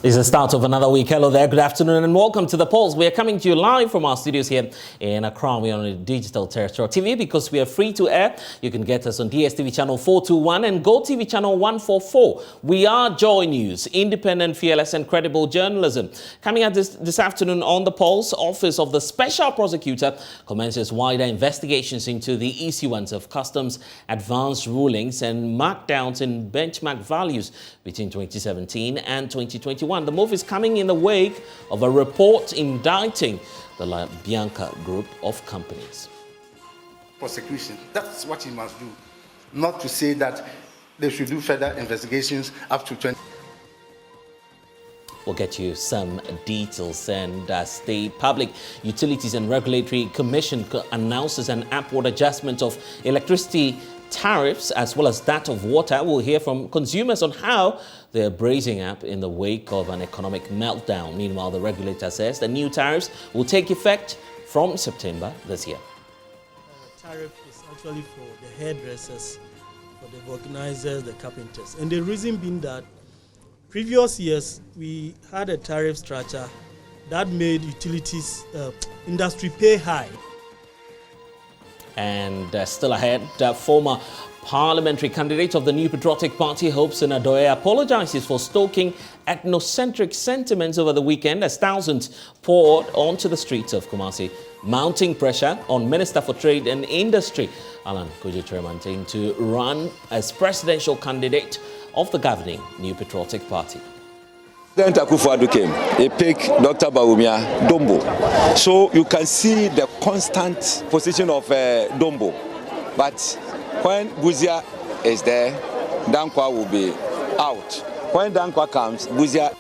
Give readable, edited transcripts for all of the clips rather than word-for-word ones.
It's the start of another week. Hello there, good afternoon and welcome to The Pulse. We are coming to you live from our studios here in Accra. We are on a digital terrestrial TV because we are free to air. You can get us on DSTV channel 421 and GoTV channel 144. We are Joy News, independent, fearless and credible journalism. Coming at this afternoon on The Pulse, Office of the Special Prosecutor commences wider investigations into the issuance of customs advance rulings and markdowns in benchmark values between 2017 and 2021. The move is coming in the wake of a report indicting the La Bianca group of companies. Prosecution, that's what he must do, not to say that they should do further investigations up to 20. We'll get you some details. And as the Public Utilities and Regulatory Commission announces an upward adjustment of electricity tariffs as well as that of water, we'll hear from consumers on how they're bracing up in the wake of an economic meltdown. Meanwhile, the regulator says the new tariffs will take effect from September this year. Tariff is actually for the hairdressers, for the organizers, the carpenters. And the reason being that previous years we had a tariff structure that made utilities industry pay high. And still ahead, former parliamentary candidate of the New Patriotic Party, Hobson Adoye, apologizes for stoking ethnocentric sentiments over the weekend as thousands poured onto the streets of Kumasi, mounting pressure on Minister for Trade and Industry, Alan Kojo-Tremantin, to run as presidential candidate of the governing New Patriotic Party. President Akufo-Addo came, he picked Dr. Bawumia Dombo. So you can see the constant position of Dombo. But when Buzia is there, Dankwa will be out. When Dankwa comes, Buzia.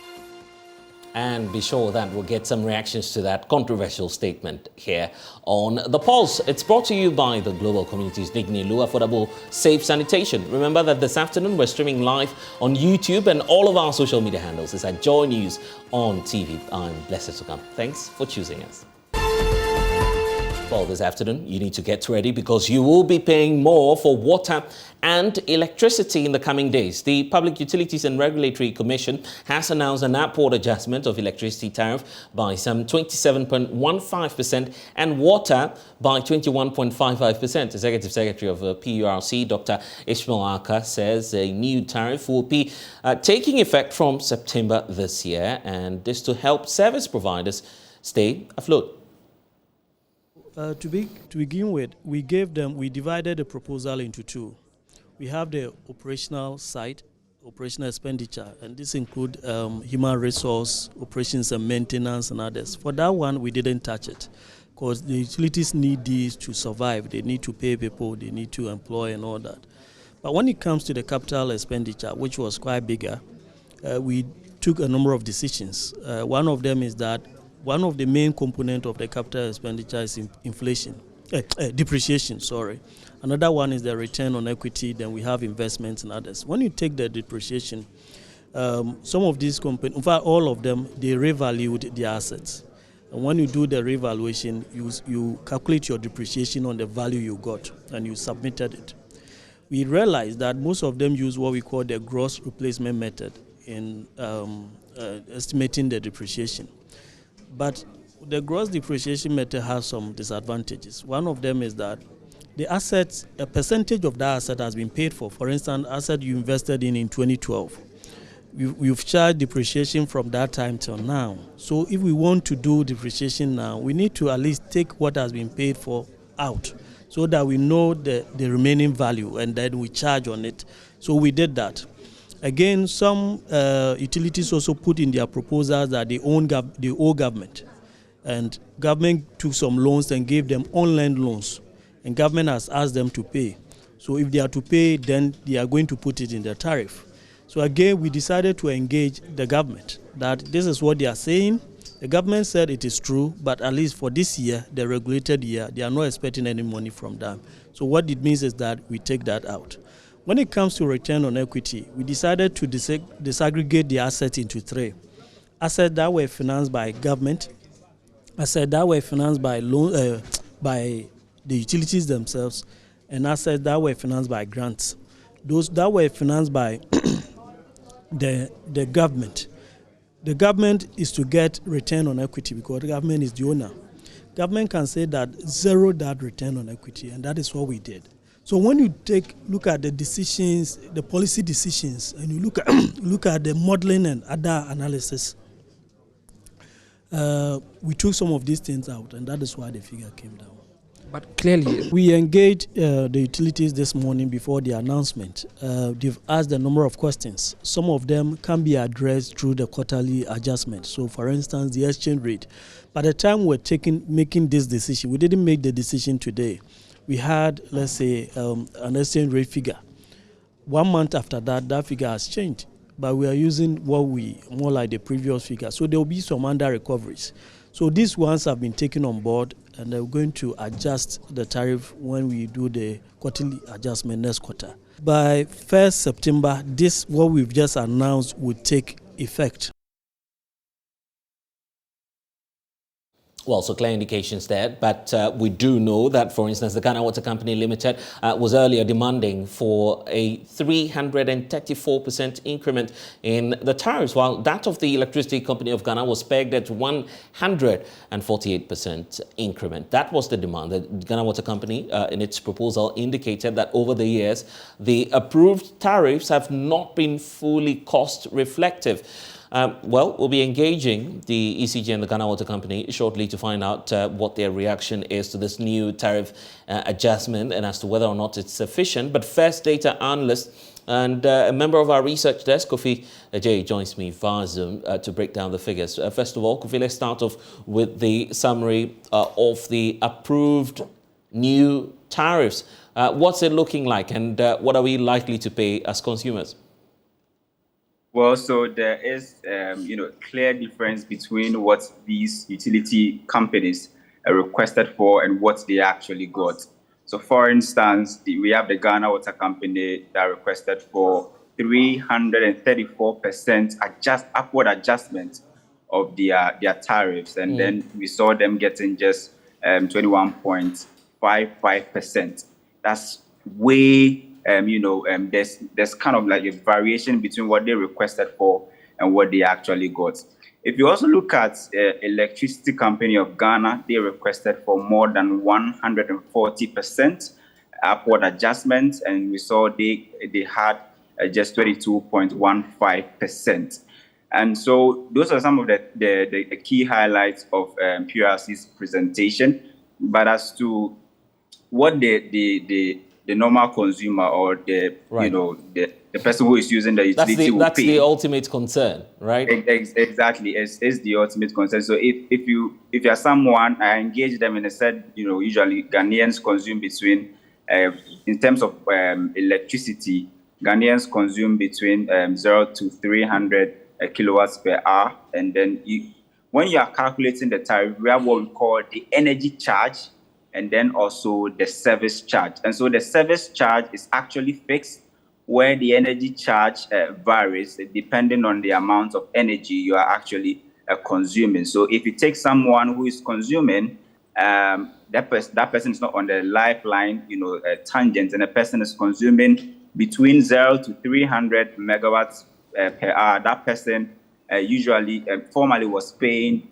And be sure that we'll get some reactions to that controversial statement here on The Pulse. It's brought to you by the Global Communities Nignilu Affordable Safe Sanitation. Remember that this afternoon we're streaming live on YouTube and all of our social media handles is at JoyNews on TV. I'm blessed to come. Thanks for choosing us. Well, this afternoon, you need to get ready because you will be paying more for water and electricity in the coming days. The Public Utilities and Regulatory Commission has announced an upward adjustment of electricity tariff by some 27.15% and water by 21.55%. Executive Secretary of PURC, Dr. Ishmael Aka, says a new tariff will be taking effect from September this year, and this to help service providers stay afloat. To begin with, we divided the proposal into two. We have the operational side, operational expenditure, and this includes human resource, operations and maintenance and others. For that one, we didn't touch it because the utilities need these to survive. They need to pay people, they need to employ and all that. But when it comes to the capital expenditure, which was quite bigger, we took a number of decisions. One of them is that one of the main components of the capital expenditure is depreciation. Another one is the return on equity. Then we have investments and others. When you take the depreciation, some of these companies, in fact, all of them, they revalued their assets. And when you do the revaluation, you calculate your depreciation on the value you got, and you submitted it. We realized that most of them use what we call the gross replacement method in estimating the depreciation. But the gross depreciation method has some disadvantages. One of them is that the assets, a percentage of that asset has been paid for. For instance, asset you invested in 2012. You've charged depreciation from that time till now. So if we want to do depreciation now, we need to at least take what has been paid for out so that we know the remaining value and then we charge on it. So we did that. Again, some utilities also put in their proposals that they owe government. And government took some loans and gave them online loans. And government has asked them to pay. So if they are to pay, then they are going to put it in their tariff. So again, we decided to engage the government, that this is what they are saying. The government said it is true, but at least for this year, the regulated year, they are not expecting any money from them. So what it means is that we take that out. When it comes to return on equity, we decided to disaggregate the assets into three. Assets that were financed by government, assets that were financed by the utilities themselves, and assets that were financed by grants. Those that were financed by the government, The government is to get return on equity because the government is the owner. Government can say that zero that return on equity, and that is what we did. So when you look at the decisions, the policy decisions, and you look at the modeling and other analysis, we took some of these things out, and that is why the figure came down. But clearly, we engaged the utilities this morning before the announcement. They've asked a number of questions. Some of them can be addressed through the quarterly adjustment. So, for instance, the exchange rate. By the time we're making this decision, we didn't make the decision today. We had, let's say, an exchange rate figure. 1 month after that, that figure has changed. But we are using more like the previous figure. So there will be some under recoveries. So these ones have been taken on board, and they're going to adjust the tariff when we do the quarterly adjustment next quarter. By 1st September, what we've just announced will take effect. Well, so clear indications there, but we do know that, for instance, the Ghana Water Company Limited was earlier demanding for a 334% increment in the tariffs, while that of the Electricity Company of Ghana was pegged at 148% increment. That was the demand. The Ghana Water Company, in its proposal, indicated that over the years, the approved tariffs have not been fully cost reflective. Well, we'll be engaging the ECG and the Ghana Water Company shortly to find out what their reaction is to this new tariff adjustment and as to whether or not it's sufficient. But first, data analyst and a member of our research desk, Kofi Ajay, joins me via Zoom to break down the figures. First of all, Kofi, let's start off with the summary of the approved new tariffs. What's it looking like, and what are we likely to pay as consumers? Well, so there is, clear difference between what these utility companies requested for and what they actually got. So, for instance, we have the Ghana Water Company that requested for 334% upward adjustment of their tariffs, and then we saw them getting just 21.55%. That's way. There's kind of like a variation between what they requested for and what they actually got. If you also look at Electricity Company of Ghana, they requested for more than 140% upward adjustment, and we saw they had just 22.15%. And so those are some of the key highlights of PRC's presentation. But as to what the normal consumer or the person who is using the utility will pay. That's the ultimate concern, right? Exactly, it's the ultimate concern. So if you're someone, I engage them and I said, usually Ghanaians consume between, in terms of electricity, Ghanaians consume between 0 to 300 kilowatts per hour. And then when you are calculating the tariff, we have what we call the energy charge, and then also the service charge. And so the service charge is actually fixed, where the energy charge varies depending on the amount of energy you are actually consuming. So if you take someone who is consuming, that person is not on the lifeline, tangent, and the person is consuming between 0 to 300 megawatts per hour. That person usually formerly was paying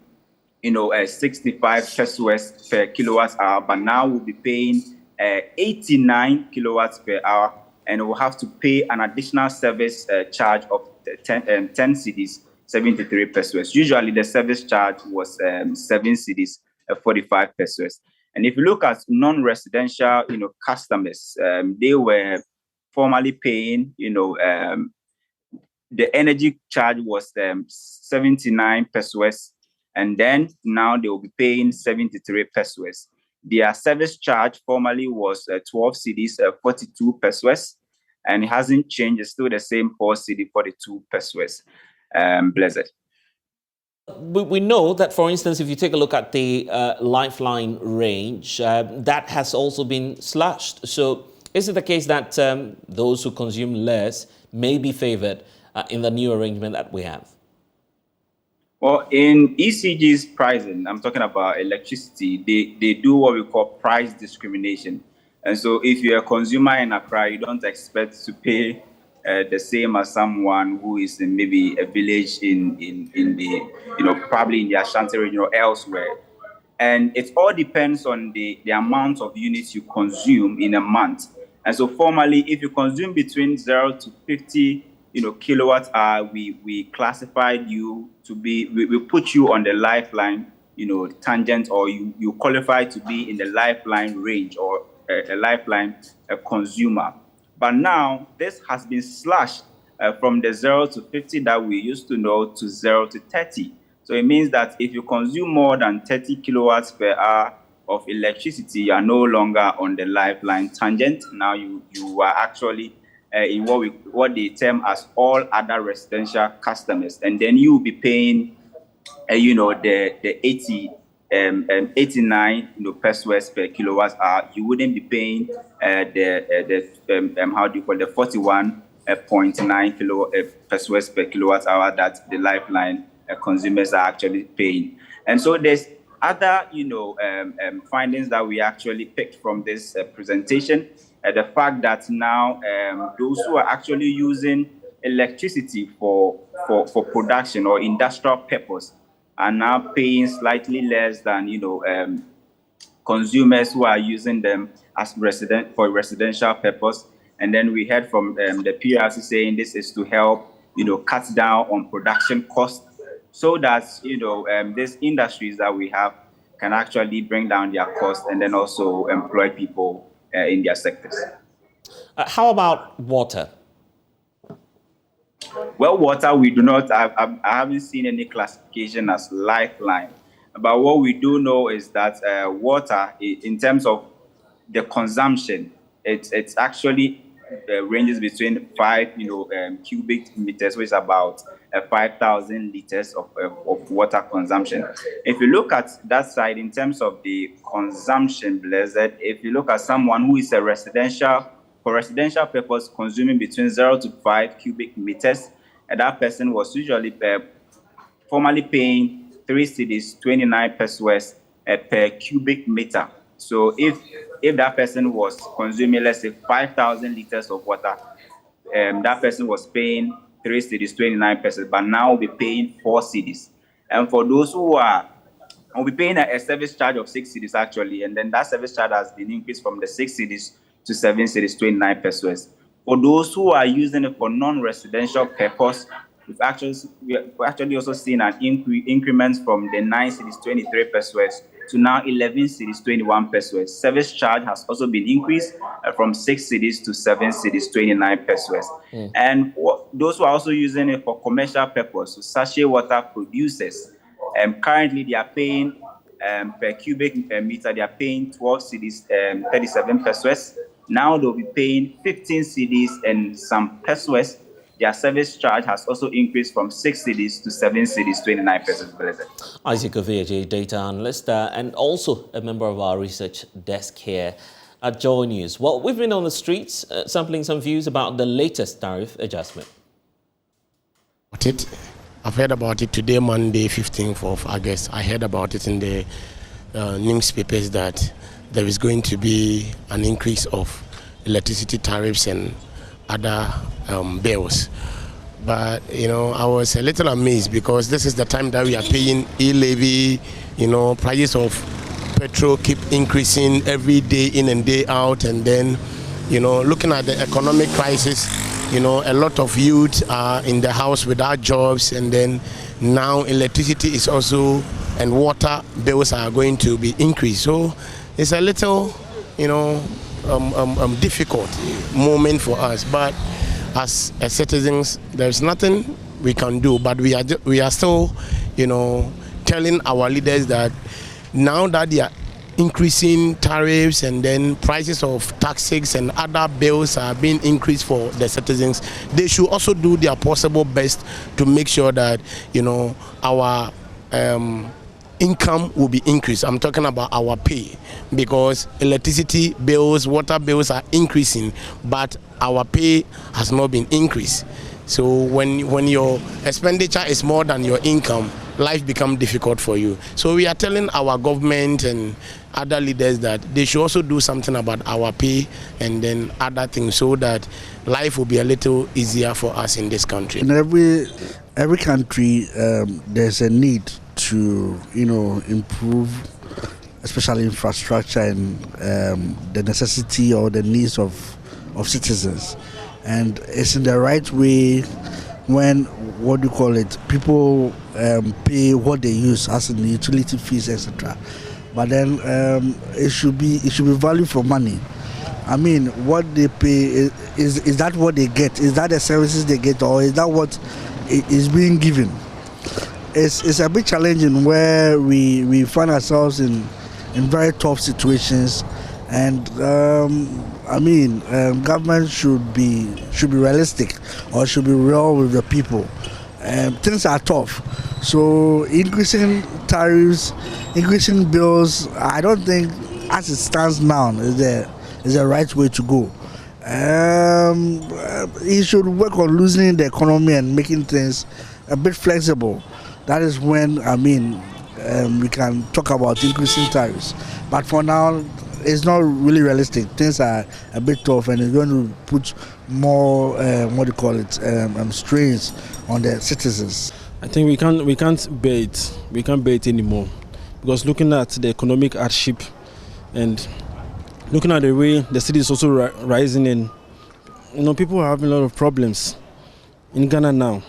65 pesos per kilowatt hour, but now we'll be paying 89 kilowatts per hour, and we'll have to pay an additional service charge of 10 cedis, 73 pesos. Usually the service charge was 7 cedis, 45 pesos. And if you look at non-residential, customers, they were formerly paying, the energy charge was 79 pesos. And then now they will be paying 73 pesos. Their service charge formerly was 12 cedis, 42 pesos, and it hasn't changed. It's still the same 4 cedi, 42 pesos. Blessed. We know that, for instance, if you take a look at the lifeline range, that has also been slashed. So is it the case that those who consume less may be favored in the new arrangement that we have? Well, in ECG's pricing, I'm talking about electricity, they do what we call price discrimination. And so if you're a consumer in Accra, you don't expect to pay the same as someone who is in maybe a village in the, probably in the Ashanti region or elsewhere. And it all depends on the amount of units you consume in a month. And so formally, if you consume between 0 to 50, kilowatt hour, we classified you to be, we put you on the lifeline, tangent, or you qualify to be in the lifeline range or a lifeline consumer. But now this has been slashed from the 0 to 50 that we used to know to 0 to 30. So it means that if you consume more than 30 kilowatts per hour of electricity, you are no longer on the lifeline tangent. Now you are actually in what they term as all other residential customers, and then you will be paying, the 89 pesos per kilowatt hour. You wouldn't be paying the 41.9 pesos per kilowatt hour that the lifeline consumers are actually paying. And so there's other, findings that we actually picked from this presentation. The fact that now those who are actually using electricity for production or industrial purpose are now paying slightly less than, consumers who are using them as for residential purpose. And then we heard from the PRC saying this is to help, cut down on production costs, so that, these industries that we have can actually bring down their costs and then also employ people in their sectors. How about water? Well, water, we do not, I haven't seen any classification as lifeline. But what we do know is that water, in terms of the consumption, it's actually ranges between 5 cubic meters, which is about 5,000 liters of water consumption. If you look at that side in terms of the consumption, Blessed, if you look at someone who is for residential purpose consuming between 0 to 5 cubic meters, and that person was usually formerly paying 3 cedis, 29 pesos per cubic meter. So if that person was consuming, let's say, 5,000 liters of water, that person was paying 3 cedis, 29 pesos, but now will be paying 4 cedis. And for those who will be paying a service charge of 6 cedis actually, and then that service charge has been increased from the 6 cedis to 7 cedis, 29 pesos. For those who are using it for non-residential purpose, we've actually also seen an increment from the 9 cedis, 23 pesos to now 11 cedis, 21 pesos. Service charge has also been increased from 6 cedis to 7 cedis, 29 pesos. And those who are also using it for commercial purpose, so sachet water producers, currently they are paying per cubic meter, they are paying 12 cedis, 37 pesos. Now they'll be paying 15 cedis and some pesos. Their service charge has also increased from 6 cedis to 7 cedis, 29 pesos. Isaac Oveje, data analyst, and also a member of our research desk here at JoyNews. Well, we've been on the streets sampling some views about the latest tariff adjustment. I've heard about it today, Monday, 15th of August. I heard about it in the newspapers that there is going to be an increase of electricity tariffs and other bills. But, I was a little amazed because this is the time that we are paying e-levy, prices of petrol keep increasing every day in and day out. And then, looking at the economic crisis, a lot of youth are in the house without jobs. And then now electricity is also, and water bills are going to be increased. So it's a little, difficult moment for us, but as citizens, there's nothing we can do. But we are still, telling our leaders that now that they are increasing tariffs and then prices of taxes and other bills are being increased for the citizens, they should also do their possible best to make sure that our income will be increased. I'm talking about our pay, because electricity bills, water bills are increasing, but our pay has not been increased. So when your expenditure is more than your income, life become difficult for you. So we are telling our government and other leaders that they should also do something about our pay and then other things so that life will be a little easier for us in this country. In every country, there's a need to improve, especially infrastructure and the necessity or the needs of citizens. And it's in the right way when people pay what they use, as in the utility fees, etc. But then it should be value for money. I mean, what they pay is that what they get? Is that the services they get, or is that what is being given? It's a bit challenging where we find ourselves in very tough situations, and government should be realistic or should be real with the people. Things are tough, so increasing tariffs, increasing bills, I don't think as it stands now is the right way to go. He should work on loosening the economy and making things a bit flexible. That is when we can talk about increasing tariffs. But for now, it's not really realistic. Things are a bit tough, and it's going to put more strains on the citizens. I think we can't bear it. We can't bear it anymore, because looking at the economic hardship and looking at the way the city is also rising, and people are having a lot of problems in Ghana now.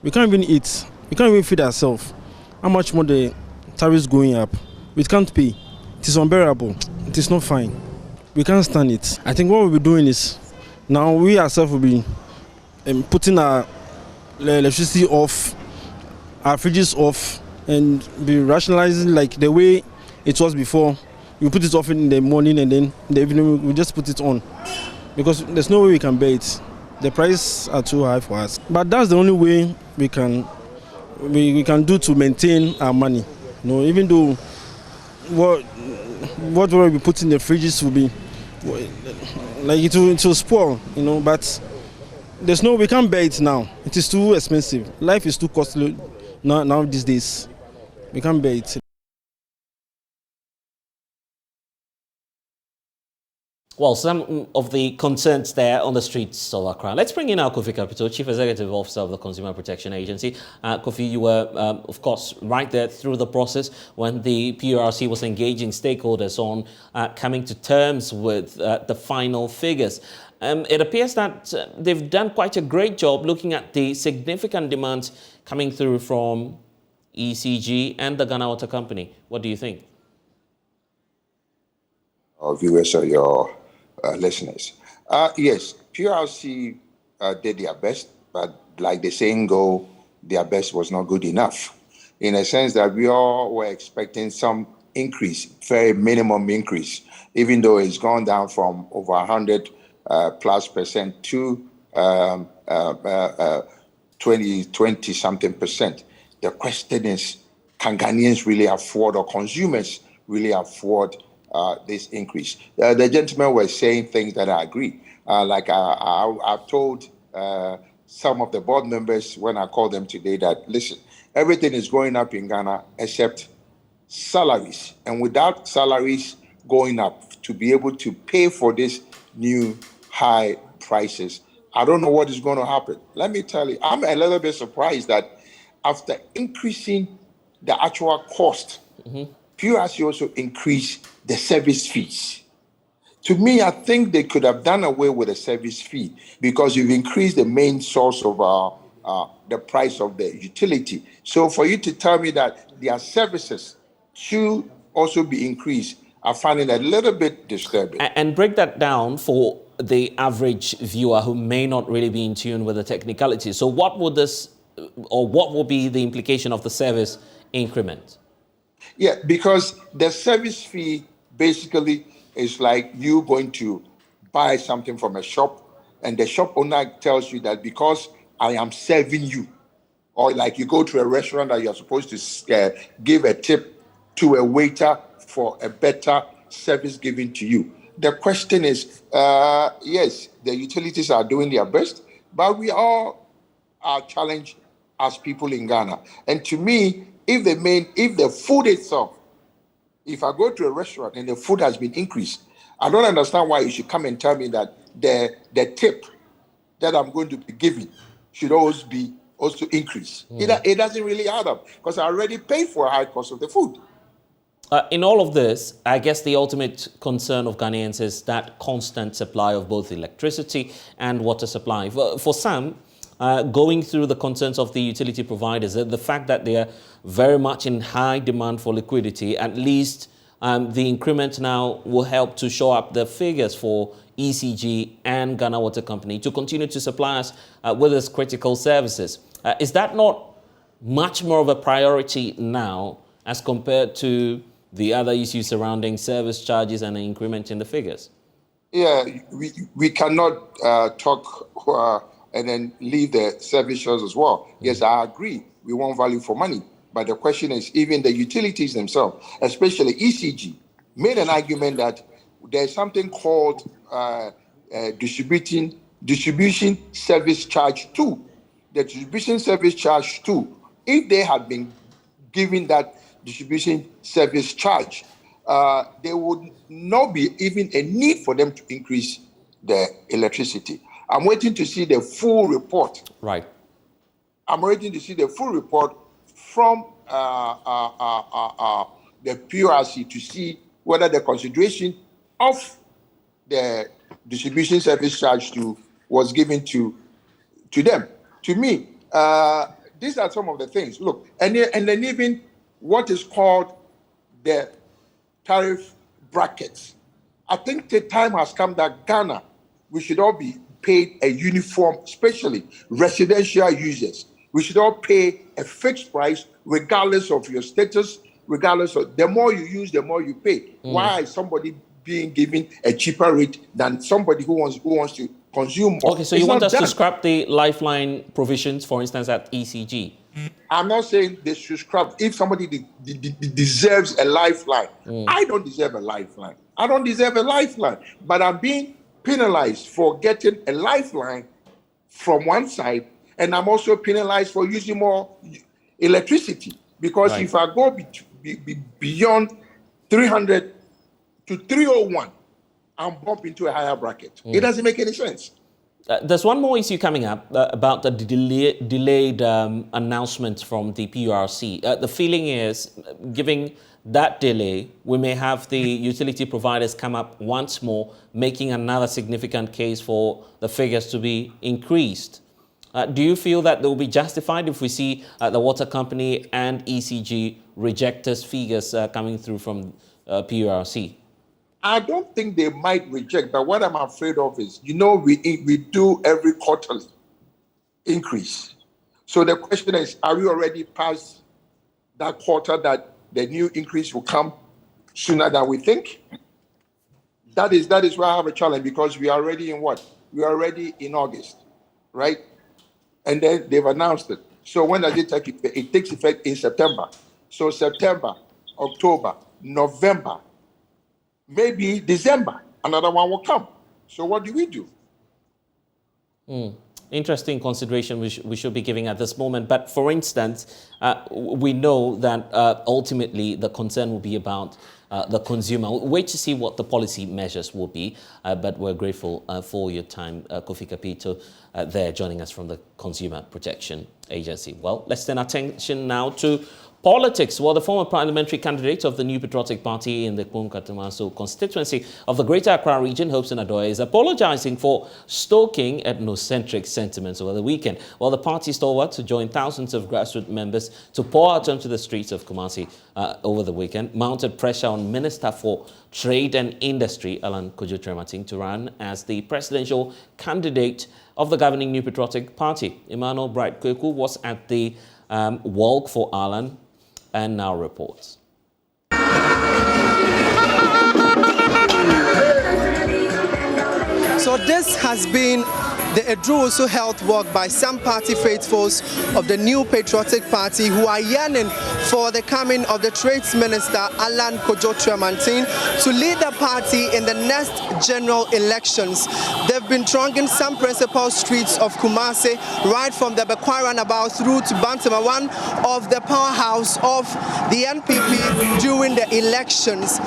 We can't even eat. We can't even feed ourselves. How much more the tariffs going up? We can't pay. It is unbearable. It is not fine. We can't stand it. I think what we'll be doing is, now we ourselves will be putting our electricity off, our fridges off, and be rationalizing like the way it was before. We put it off in the morning, and then in the evening we just put it on, because there's no way we can bear it. The prices are too high for us. But that's the only way we can do to maintain our money. Even though what we put in the fridges will be like it will spoil, but we can't bear it now. It is too expensive. Life is too costly now these days. We can't bear it. Well, some of the concerns there on the streets of Accra. Let's bring in our Kofi Capito, Chief Executive Officer of the Consumer Protection Agency. Kofi, you were, of course, right there through the process when the PURC was engaging stakeholders on coming to terms with the final figures. It appears that they've done quite a great job looking at the significant demands coming through from ECG and the Ghana Water Company. What do you think? Our viewers or your listeners. Yes, PRC did their best, but like the saying go, their best was not good enough. In a sense that we all were expecting some increase, very minimum increase, even though it's gone down from over 100 plus percent to 20 something percent. The question is, can Ghanaians really afford, or consumers really afford this increase? The gentlemen were saying things that I agree. I've told some of the board members when I called them today that, listen, everything is going up in Ghana except salaries. And without salaries going up to be able to pay for these new high prices, I don't know what is going to happen. Let me tell you, I'm a little bit surprised that after increasing the actual cost, PURC also increased the service fees. To me, I think they could have done away with the service fee, because you've increased the main source of the price of the utility. So for you to tell me that their services should also be increased, I find it a little bit disturbing. And break that down for the average viewer who may not really be in tune with the technicalities. So what would what will be the implication of the service increment? Yeah, because the service fee basically is like you going to buy something from a shop, and the shop owner tells you that because I am serving you, or like you go to a restaurant that you're supposed to give a tip to a waiter for a better service given to you. The question is, yes, the utilities are doing their best, but we all are challenged as people in Ghana. And to me, if the food itself, if I go to a restaurant and the food has been increased, I don't understand why you should come and tell me that the tip that I'm going to be giving should always be also increased. It doesn't really add up because I already paid for a high cost of the food. In all of this, I guess the ultimate concern of Ghanaians is that constant supply of both electricity and water supply. For some, going through the concerns of the utility providers, the fact that they are very much in high demand for liquidity, at least the increment now will help to show up the figures for ECG and Ghana Water Company to continue to supply us with its critical services. Is that not much more of a priority now as compared to the other issues surrounding service charges and an increment in the figures? Yeah, we cannot talk and then leave the service charges as well. Yes, I agree. We want value for money. But the question is, even the utilities themselves, especially ECG, made an argument that there's something called distribution service charge 2. The distribution service charge 2, if they had been given that distribution service charge, there would not be even a need for them to increase the electricity. I'm waiting to see the full report. Right. I'm waiting to see the full report from the PRC to see whether the consideration of the distribution service charge was given to them. To me, these are some of the things. Look, and then even what is called the tariff brackets. I think the time has come that Ghana, we should all be paid a uniform, especially residential users. We should all pay a fixed price regardless of your status, regardless of the more you use, the more you pay. Why is somebody being given a cheaper rate than somebody who wants to consume more? Okay, so you want us to scrap the lifeline provisions, for instance, at ECG? I'm not saying they should scrap. If somebody deserves a lifeline, I don't deserve a lifeline. I don't deserve a lifeline, but I'm being penalized for getting a lifeline from one side, and I'm also penalized for using more electricity because if I go beyond 300 to 301, I'm bumped into a higher bracket. It doesn't make any sense. There's one more issue coming up about the delayed announcement from the PURC. The feeling is, given that delay, we may have the utility providers come up once more, making another significant case for the figures to be increased. Do you feel that they will be justified if we see the water company and ECG reject these figures coming through from PURC? I don't think they might reject, but what I'm afraid of is, we do every quarterly increase. So the question is, are we already past that quarter that the new increase will come sooner than we think? That is where I have a challenge, because we are already in what? We are already in August, right? And then they've announced it. So when does it take effect? It takes effect in September. So September, October, November, maybe December, another one will come. So what do we do? Interesting consideration we should be giving at this moment. But for instance, we know that ultimately the concern will be about the consumer. We'll wait to see what the policy measures will be. But we're grateful for your time, Kofi Kapito, there joining us from the Consumer Protection Agency. Well, let's turn our attention now to politics. Well, the former parliamentary candidate of the New Patriotic Party in the Kwum-Katamaso constituency of the Greater Accra region, Hobson Adoy, is apologizing for stoking ethnocentric sentiments over the weekend. While the party stalwart to join thousands of grassroots members to pour out onto the streets of Kumasi over the weekend, mounted pressure on Minister for Trade and Industry, Alan Kojo-Trematin, to run as the presidential candidate of the governing New Patriotic Party. Emmanuel Bright Kweku was at the walk for Alan and now reports. So this has been the Edruoso Health Walk by some party faithfuls of the New Patriotic Party who are yearning for the coming of the Trades Minister Alan Kojo Tremantin to lead the party in the next general elections. They've been thronging some principal streets of Kumasi, right from the Bekwai roundabout through to Bantama, one of the powerhouse of the NPP during the elections.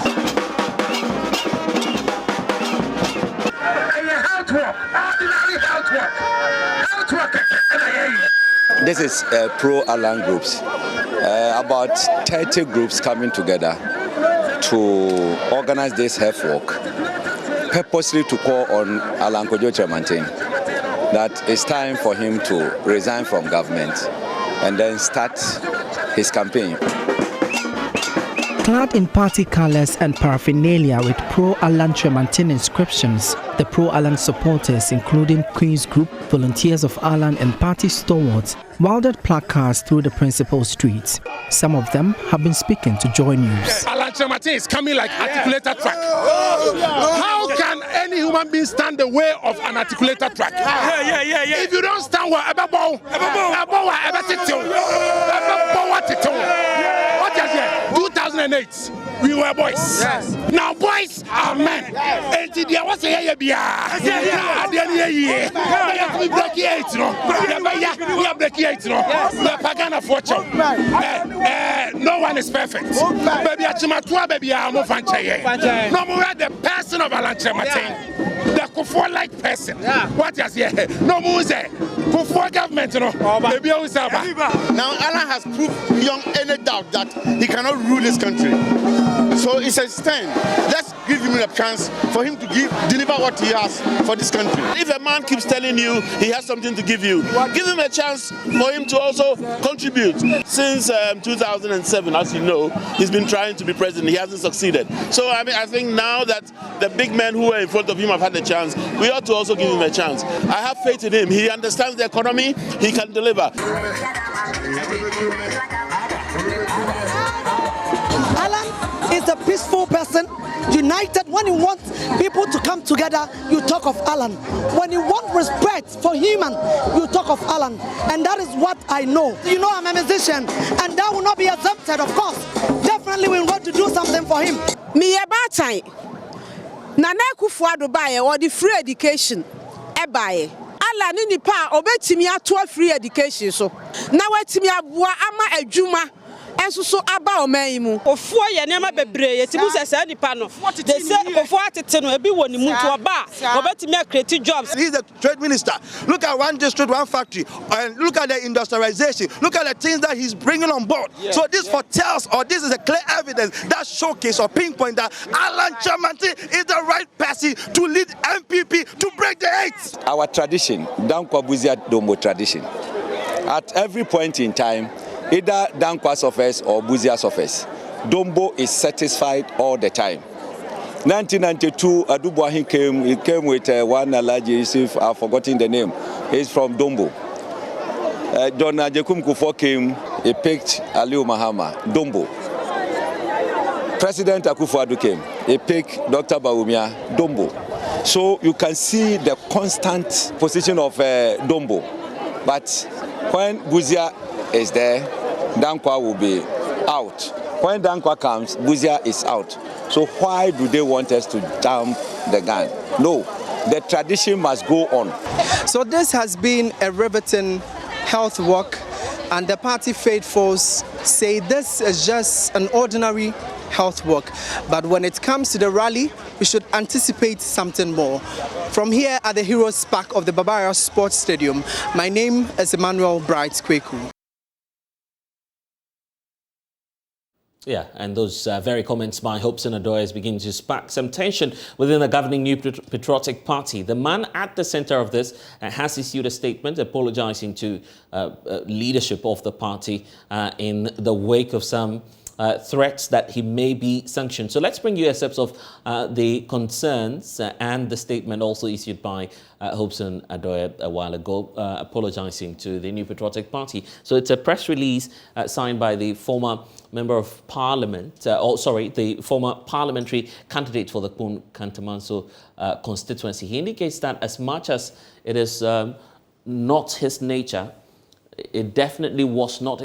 This is pro-Alan groups, about 30 groups coming together to organize this health walk, purposely to call on Alan Kojo Tremantin that it's time for him to resign from government and then start his campaign. Clad in party colours and paraphernalia with pro-Alan Tremantin inscriptions, the pro-Alan supporters, including Queen's Group, Volunteers of Alan and party stalwarts, wielded placards through the principal streets. Some of them have been speaking to JoyNews. Alan Tremantin is coming like articulated track. How can any human being stand the way of an articulated track? If you don't stand well, what is it? 2008, we were boys. Yes. Now boys are men. Until there was a year, no one is perfect. Baby, no more the person of Alan Tremantin, the Kufuor-like person. What is here? No more Kufuor government, Now Alan has proved beyond any doubt that he cannot rule this country. So it's a stand. Let's give him a chance for him to deliver what he has for this country. If a man keeps telling you he has something to give you, give him a chance for him to also contribute. Since 2007, as you know, he's been trying to be president. He hasn't succeeded. So I think now that the big men who were in front of him have had a chance, we ought to also give him a chance. I have faith in him. He understands the economy. He can deliver. Alan is a peaceful person, united. When you want people to come together, you talk of Alan. When you want respect for human, you talk of Alan. And that is what I know. You know I'm a musician, and that will not be exempted, of course. Definitely we want to do something for him. Me about time. Nana Kufuor Dubai or the free education. Ebaye. Alan ni pa obetimi ato free education so. Na wetimi aboa ama adwuma. Enso so aba oman mu ofuo ye nema bebre yetibu sese nipa no they say ofuo atete no ebi woni mu to oba obetimi create jobs. He's the trade minister. Look at one district, one factory, and look at the industrialization. Look at the things that he's bringing on board. So this foretells, or this is a clear evidence that showcase or pinpoint that Alan Tremantin is the right person to lead MPP to break the eight. Our tradition, Dankwa Buzia Dombo tradition, at every point in time, either Dankwa suffers or Buzia suffers, Dombo is satisfied all the time. 1992, Adubuahi came. He came with one Alaji Yusuf. I've forgotten the name. He's from Dombo. John Ajekum Kufuor came. He picked Aliu Mahama, Dombo. President Akufo-Addo came. He picked Dr. Bawumia, Dombo. So you can see the constant position of Dombo. But when Buzia is there, Dankwa will be out. When Dankwa comes, Buzia is out. So why do they want us to jump the gun? No, the tradition must go on. So this has been a riveting health walk, and the party faithfuls say this is just an ordinary health walk. But when it comes to the rally, we should anticipate something more. From here at the Heroes Park of the Barbara Sports Stadium, my name is Emmanuel Bright Kweku. Yeah, and those very comments by Hobson Adoy is beginning to spark some tension within the governing New Patriotic Party. The man at the center of this has issued a statement apologizing to leadership of the party in the wake of some threats that he may be sanctioned. So let's bring you excerpts of the concerns and the statement also issued by Hobson Adoye a while ago, apologizing to the New Patriotic Party. So it's a press release signed by the former Member of Parliament, the former parliamentary candidate for the Kun Kantamanso constituency. He indicates that as much as it is not his nature, it definitely was not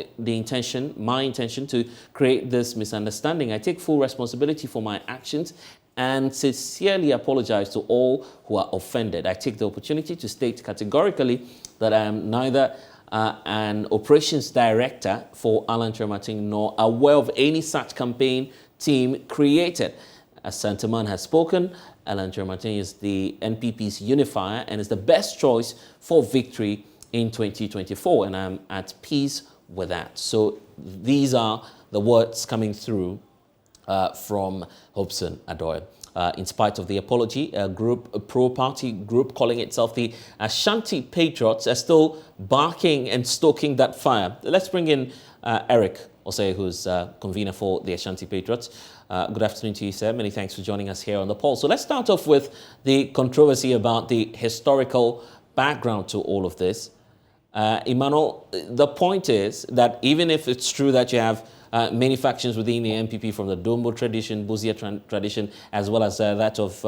my intention to create this misunderstanding. I take full responsibility for my actions and sincerely apologize to all who are offended. I take the opportunity to state categorically that I am neither an operations director for Alan Kyerematen nor aware of any such campaign team created. As Santaman has spoken, Alan Kyerematen is the NPP's unifier and is the best choice for victory in 2024, and I'm at peace with that. So these are the words coming through from Hobson Adoye. In spite of the apology, a pro-party group calling itself the Ashanti Patriots are still barking and stoking that fire. Let's bring in Eric Osei, who's convener for the Ashanti Patriots. Good afternoon to you, sir. Many thanks for joining us here on The Pulse. So let's start off with the controversy about the historical background to all of this. Emmanuel, the point is that even if it's true that you have many factions within the NPP, from the Dombo tradition, Busia tradition, as well as that of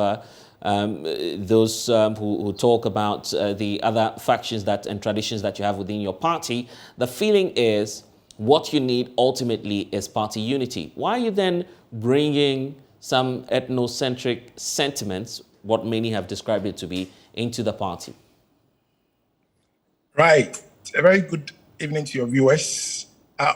those who talk about the other factions and traditions that you have within your party, the feeling is what you need ultimately is party unity. Why are you then bringing some ethnocentric sentiments, what many have described it to be, into the party? Right. A very good evening to your viewers.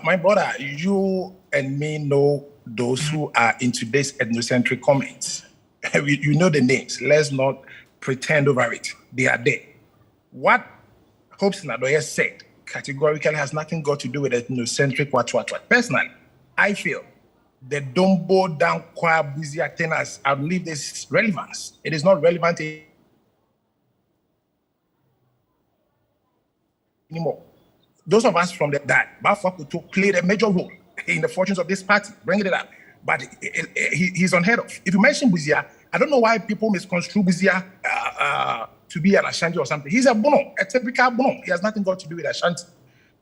My brother, you and me know those who are into this ethnocentric comments. You know the names. Let's not pretend over it. They are there. What Hobson Adoye said categorically has nothing got to do with ethnocentric what. Personally, I feel the Dombo, Dankwa, Busia tenors outlive this relevance. It is not relevant anymore. Those of us from that Bafakuto played a major role in the fortunes of this party, bringing it up. But he's unheard of. If you mention Busia, I don't know why people misconstrue Busia to be an Ashanti or something. He's a Bono, a typical Bono. He has nothing got to do with Ashanti.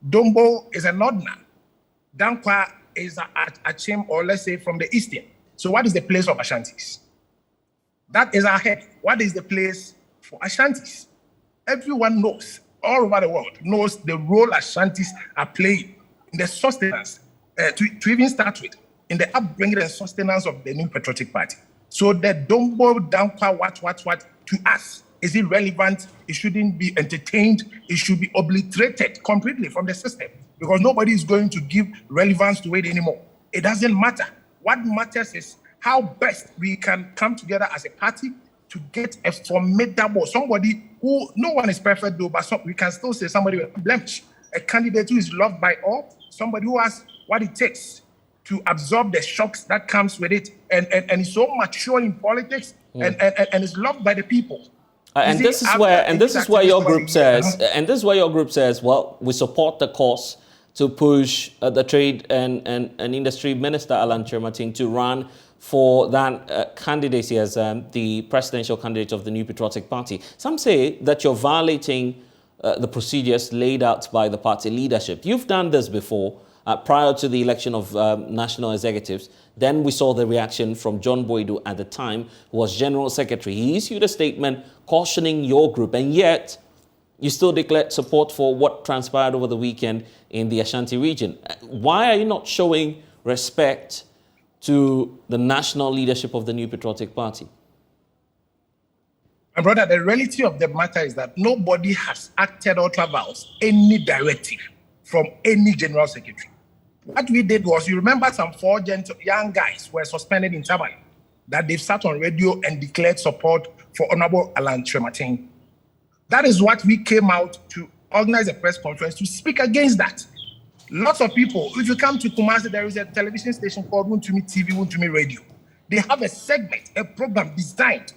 Dombo is a Northerner. Dankwa is a Chim, or let's say from the Eastern. So what is the place of Ashantis? That is our head. What is the place for Ashantis? Everyone knows. All over the world knows the role Ashantis are playing in the sustenance, to even start with, in the upbringing and sustenance of the New Patriotic Party. So the Dombo, Dankwa, what, to us is irrelevant. It shouldn't be entertained. It should be obliterated completely from the system, because nobody is going to give relevance to it anymore. It doesn't matter. What matters is how best we can come together as a party to get a formidable, somebody who, no one is perfect though, but we can still say somebody with blemish, a candidate who is loved by all, somebody who has what it takes to absorb the shocks that comes with it, and is so mature in politics, and is loved by the people. And this is where your group says, well, we support the cause to push the Trade and Industry Minister Alan Kyerematen to run for that candidacy as the presidential candidate of the New Patriotic Party. Some say that you're violating the procedures laid out by the party leadership. You've done this before, prior to the election of national executives. Then we saw the reaction from John Boydu at the time, who was General Secretary. He issued a statement cautioning your group, and yet you still declared support for what transpired over the weekend in the Ashanti region. Why are you not showing respect to the national leadership of the New Patriotic Party? My brother, the reality of the matter is that nobody has acted or traveled any directive from any general secretary. What we did was, you remember some 4 young guys were suspended in Tamale, that they've sat on radio and declared support for Honorable Alan Kyerematen. That is what we came out to organize a press conference to speak against that. Lots of people, if you come to Kumasi, there is a television station called Wuntumi TV, Wuntumi Radio. They have a segment, a program designed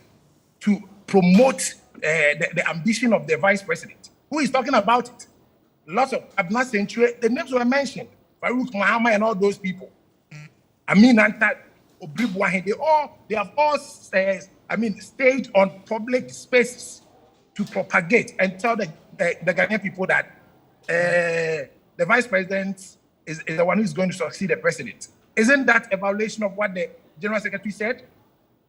to promote the ambition of the vice president. Who is talking about it? Lots of Abna Century, the names were mentioned, Farouk Mahama and all those people. Aminata, Obribwahe, they have all stayed on public spaces to propagate and tell the Ghanaian people that the vice president is the one who is going to succeed the president. Isn't that a violation of what the General Secretary said?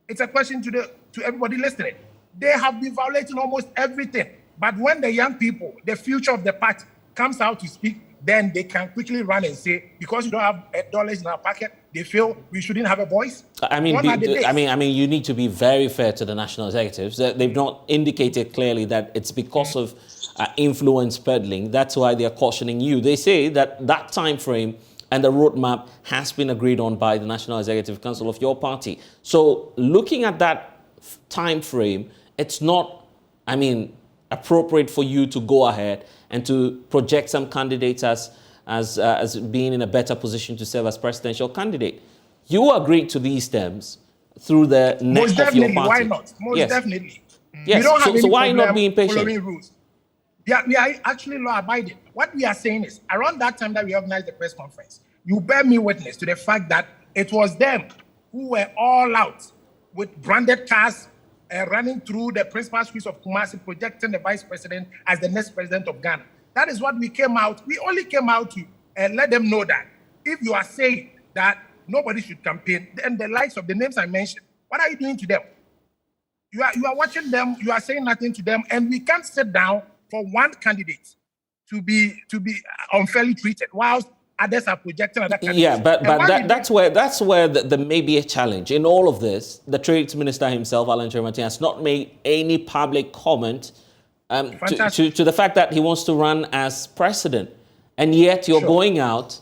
It's a question to everybody listening. They have been violating almost everything. But when the young people, the future of the party, comes out to speak, then they can quickly run and say, because you don't have dollars in our pocket, they feel we shouldn't have a voice. I mean, you need to be very fair to the national executives. They've not indicated clearly that it's because of influence peddling. That's why they are cautioning you. They say that time frame and the roadmap has been agreed on by the National Executive Council of your party. So looking at that time frame, it's not, appropriate for you to go ahead and to project some candidates as being in a better position to serve as presidential candidate. You agreed to these terms through the neck of your party. Why not? Most definitely. Yes. We don't have so why not be impatient? Following rules. Yeah, we are actually law-abiding. What we are saying is, around that time that we organized the press conference, you bear me witness to the fact that it was them who were all out with branded cars running through the principal streets of Kumasi, projecting the vice president as the next president of Ghana. That is what we came out. We only came out to let them know that if you are saying that nobody should campaign, then the likes of the names I mentioned, what are you doing to them? You are watching them, you are saying nothing to them, and we can't sit down for one candidate to be unfairly treated, whilst others are projecting other candidates. Yeah, but that's where there may be a challenge. In all of this, the Trade Minister himself, Alan Kyerematen, has not made any public comment to the fact that he wants to run as president. And yet you're going out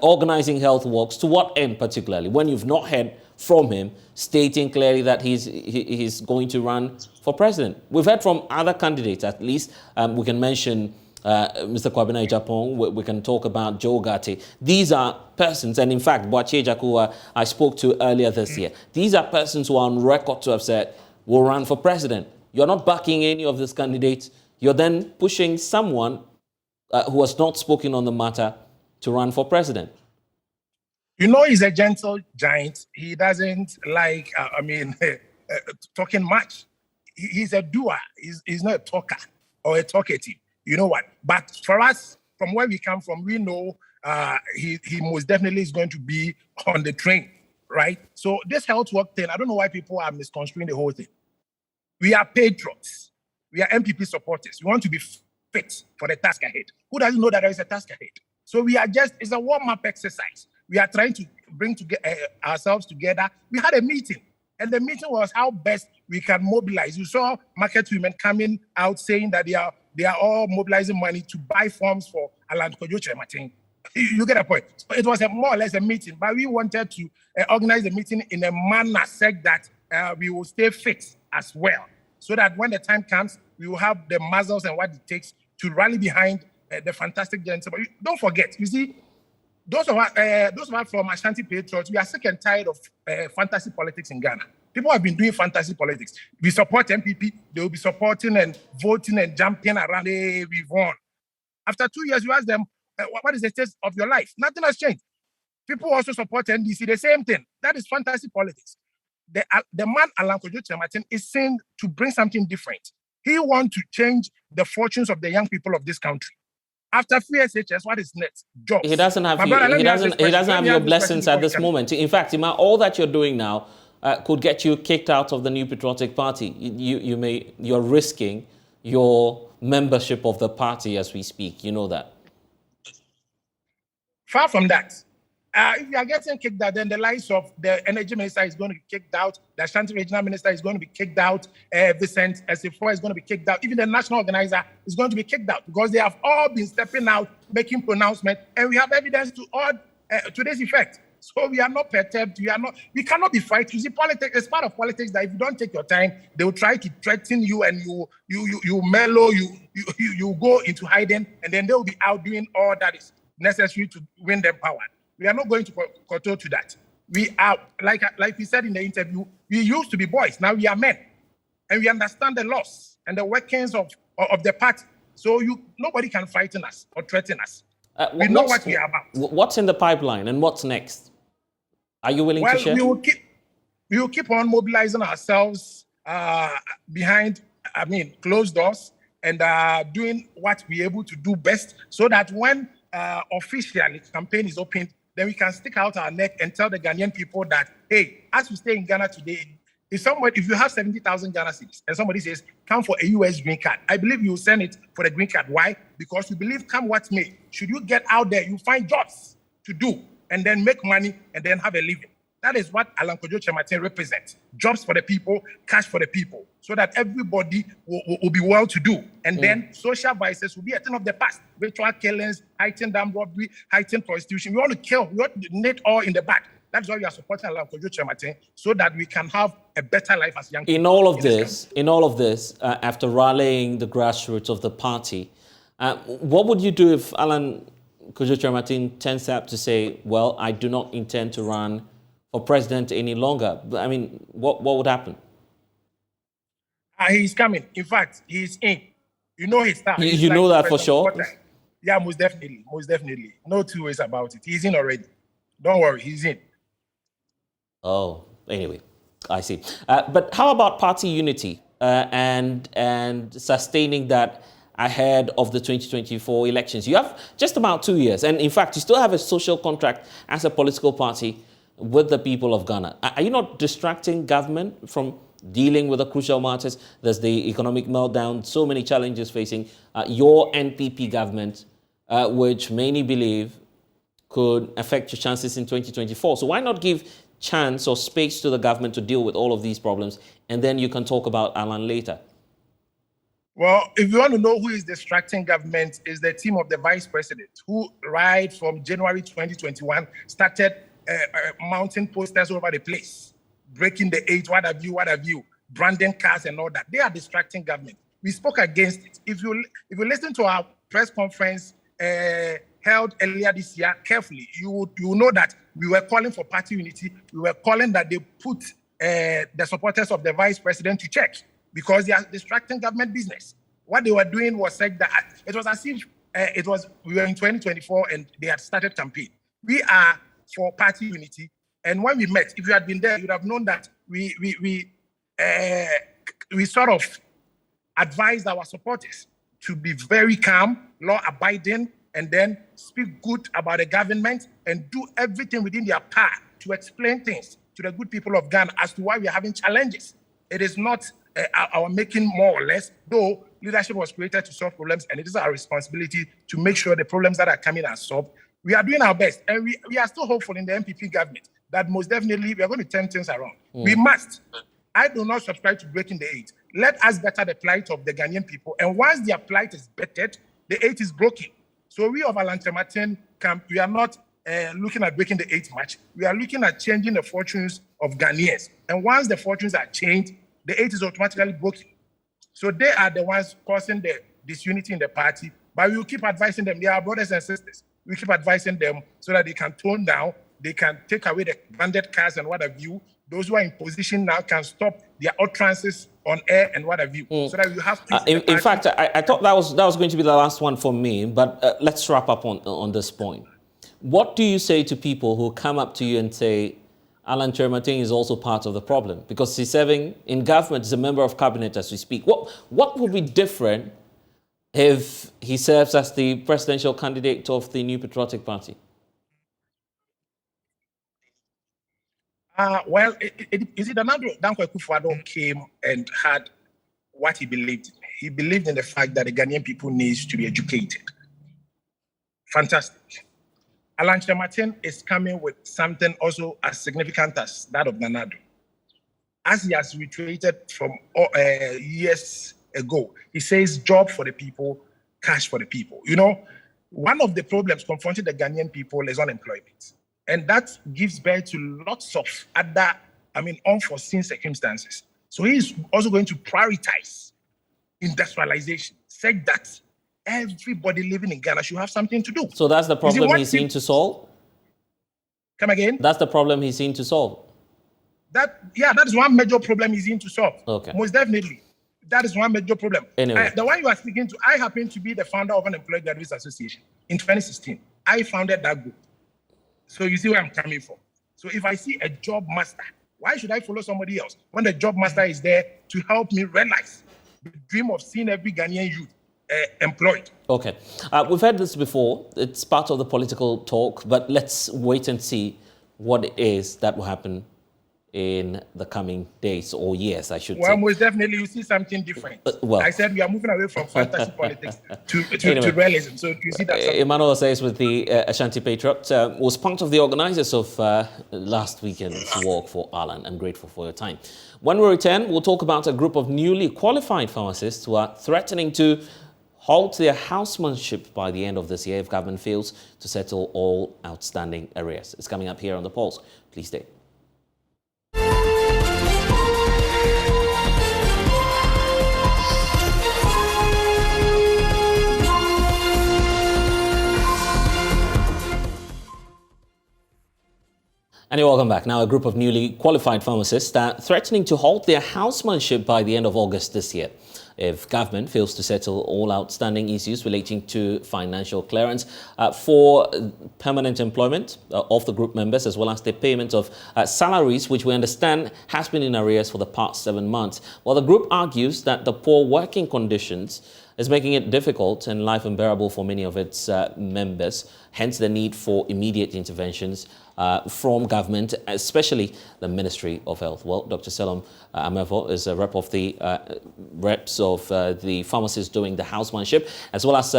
organizing health walks. To what end particularly? When you've not heard from him stating clearly that he's going to run for president. We've heard from other candidates, at least. We can mention Mr. Kwabena Ejapong. We can talk about Joe Gatti. These are persons, and in fact, Boakye Ejaku, I spoke to earlier this year. These are persons who are on record to have said, will run for president. You're not backing any of these candidates. You're then pushing someone who has not spoken on the matter to run for president. You know, he's a gentle giant. He doesn't like, talking much. He's a doer. He's not a talker or a talkative. You know what? But for us, from where we come from, we know he most definitely is going to be on the train, right? So this health work thing, I don't know why people are misconstruing the whole thing. We are patriots. We are MPP supporters. We want to be fit for the task ahead. Who doesn't know that there is a task ahead? So we are it's a warm-up exercise. We are trying to bring ourselves together. We had a meeting, and the meeting was how best we can mobilize. You saw market women coming out saying that they are all mobilizing money to buy forms for Alan Kyerematen. You get a point. So it was more or less a meeting, but we wanted to organize the meeting in a manner such that we will stay fit as well, so that when the time comes, we will have the muscles and what it takes to rally behind the fantastic gentleman. Don't forget, you see, those of us from Ashanti Patriots, we are sick and tired of fantasy politics in Ghana. People have been doing fantasy politics. We support MPP. They will be supporting and voting and jumping around. Hey, we've won. After 2 years, you ask them, what is the state of your life? Nothing has changed. People also support NDC, the same thing. That is fantasy politics. The man, Alan Kyerematen, is saying to bring something different. He wants to change the fortunes of the young people of this country. After free SHS, what is next? Jobs. He doesn't have your blessings at this moment. In fact, Ima, all that you're doing now could get you kicked out of the New Patriotic Party. You're risking your membership of the party as we speak. You know that. Far from that. If you are getting kicked out, then the likes of the energy minister is going to be kicked out. The Ashanti regional minister is going to be kicked out. Vincent Esifo is going to be kicked out. Even the national organizer is going to be kicked out because they have all been stepping out, making pronouncements, and we have evidence to this effect. So we are not perturbed. We cannot be frightened. You see, politics is part of politics that if you don't take your time, they will try to threaten you, and you mellow, you go into hiding, and then they will be out doing all that is necessary to win them power. We are not going to kowtow to that. We are, like we said in the interview, we used to be boys. Now we are men. And we understand the laws and the workings of the party. So nobody can frighten us or threaten us. We know what we are about. What's in the pipeline and what's next? Are you willing to share? We will keep on mobilizing ourselves behind, closed doors and doing what we're able to do best so that when officially campaign is opened, then we can stick out our neck and tell the Ghanaian people that, hey, as we stay in Ghana today, if you have 70,000 Ghana cedis and somebody says, come for a US green card, I believe you will send it for the green card. Why? Because we believe come what may, should you get out there, you find jobs to do and then make money and then have a living. That is what Alan Kojo Kyerematen represents. Jobs for the people, cash for the people, so that everybody will be well to do. And then social vices will be a thing of the past. Ritual killings, heightened armed robbery, heightened prostitution. We want to kill, we want to nit all in the back. That's why we are supporting Alan Kojo Kyerematen, so that we can have a better life as young people. In all of this, after rallying the grassroots of the party, what would you do if Alan Kojo Kyerematen turns up to say, well, I do not intend to run for president any longer? I mean, what would happen? He's coming. In fact, he's in. You know his style. You know that for sure? Yeah, most definitely. Most definitely. No two ways about it. He's in already. Don't worry, he's in. Oh, anyway, I see. But how about party unity and sustaining that ahead of the 2024 elections? You have just about 2 years. And in fact, you still have a social contract as a political party with the people of Ghana. Are you not distracting government from dealing with the crucial matters? There's the economic meltdown, so many challenges facing your NPP government, which many believe could affect your chances in 2024. So why not give chance or space to the government to deal with all of these problems, and then you can talk about Alan later? Well, if you want to know who is distracting government, is the team of the vice president, who right from January 2021 started mounting posters all over the place, breaking the age, what have you, branding cars and all that. They are distracting government. We spoke against it. If you listen to our press conference held earlier this year carefully, you will know that we were calling for party unity. We were calling that they put the supporters of the vice president to check because they are distracting government business. What they were doing was like that. It was as if we were in 2024 and they had started campaign. We are for party unity. And when we met, if you had been there, you would have known that we sort of advised our supporters to be very calm, law-abiding, and then speak good about the government and do everything within their power to explain things to the good people of Ghana as to why we are having challenges. It is not our making more or less, though leadership was created to solve problems, and it is our responsibility to make sure the problems that are coming are solved. We are doing our best, and we are still hopeful in the NPP government that most definitely we are going to turn things around. We must. I do not subscribe to breaking the eight. Let us better the plight of the Ghanaian people, and once their plight is bettered, the eight is broken. So we of Alan Kyerematen camp, we are not looking at breaking the eight match. We are looking at changing the fortunes of Ghanaians. And once the fortunes are changed, the eight is automatically broken. So they are the ones causing the disunity in the party, but we will keep advising them. They are brothers and sisters. We keep advising them so that they can tone down, they can take away the branded cars and what have you. Those who are in position now can stop their utterances on air and what have you. So that you have to. In fact, I thought that was going to be the last one for me, but let's wrap up on this point. What do you say to people who come up to you and say, Alan Kyerematen is also part of the problem because he's serving in government, he's a member of cabinet as we speak? What would be different if he serves as the presidential candidate of the New Patriotic Party? Well, is it another Dankwa Akufo-Addo came and had what he believed in. He believed in the fact that the Ghanaian people needs to be educated. Fantastic. Alan Kyerematen is coming with something also as significant as that of Nanado. As he has reiterated from years ago, he says job for the people, cash for the people. You know, one of the problems confronting the Ghanaian people is unemployment. And that gives birth to lots of other, unforeseen circumstances. So he is also going to prioritize industrialization, say that everybody living in Ghana should have something to do. So that's the problem he's seen to solve? Come again? That's the problem he's seen to solve? That is one major problem he's in to solve. Okay. Most definitely. That is one major problem. Anyway. The one you are speaking to, I happen to be the founder of an Employed Graduates Association in 2016. I founded that group. So you see where I'm coming from. So if I see a job master, why should I follow somebody else when the job master is there to help me realize the dream of seeing every Ghanaian youth employed? Okay. We've heard this before. It's part of the political talk, but let's wait and see what it is that will happen in the coming days or years, I should say. Well, most definitely you see something different. Well, I said we are moving away from fantasy politics to Anyway, realism. So you see that. Emmanuel says with the Ashanti Patriot was part of the organizers of last weekend's walk for Alan. I'm grateful for your time. When we return, we'll talk about a group of newly qualified pharmacists who are threatening to halt their housemanship by the end of this year if government fails to settle all outstanding arrears. It's coming up here on The Pulse. Please stay. And you're welcome back. Now, a group of newly qualified pharmacists are threatening to halt their housemanship by the end of August this year if government fails to settle all outstanding issues relating to financial clearance for permanent employment of the group members, as well as the payment of salaries, which we understand has been in arrears for the past 7 months. Well, the group argues that the poor working conditions is making it difficult and life unbearable for many of its members, hence the need for immediate interventions from government, especially the Ministry of Health. Well, Dr. Selim Amevo is a rep of the reps of the pharmacists doing the housemanship, as well as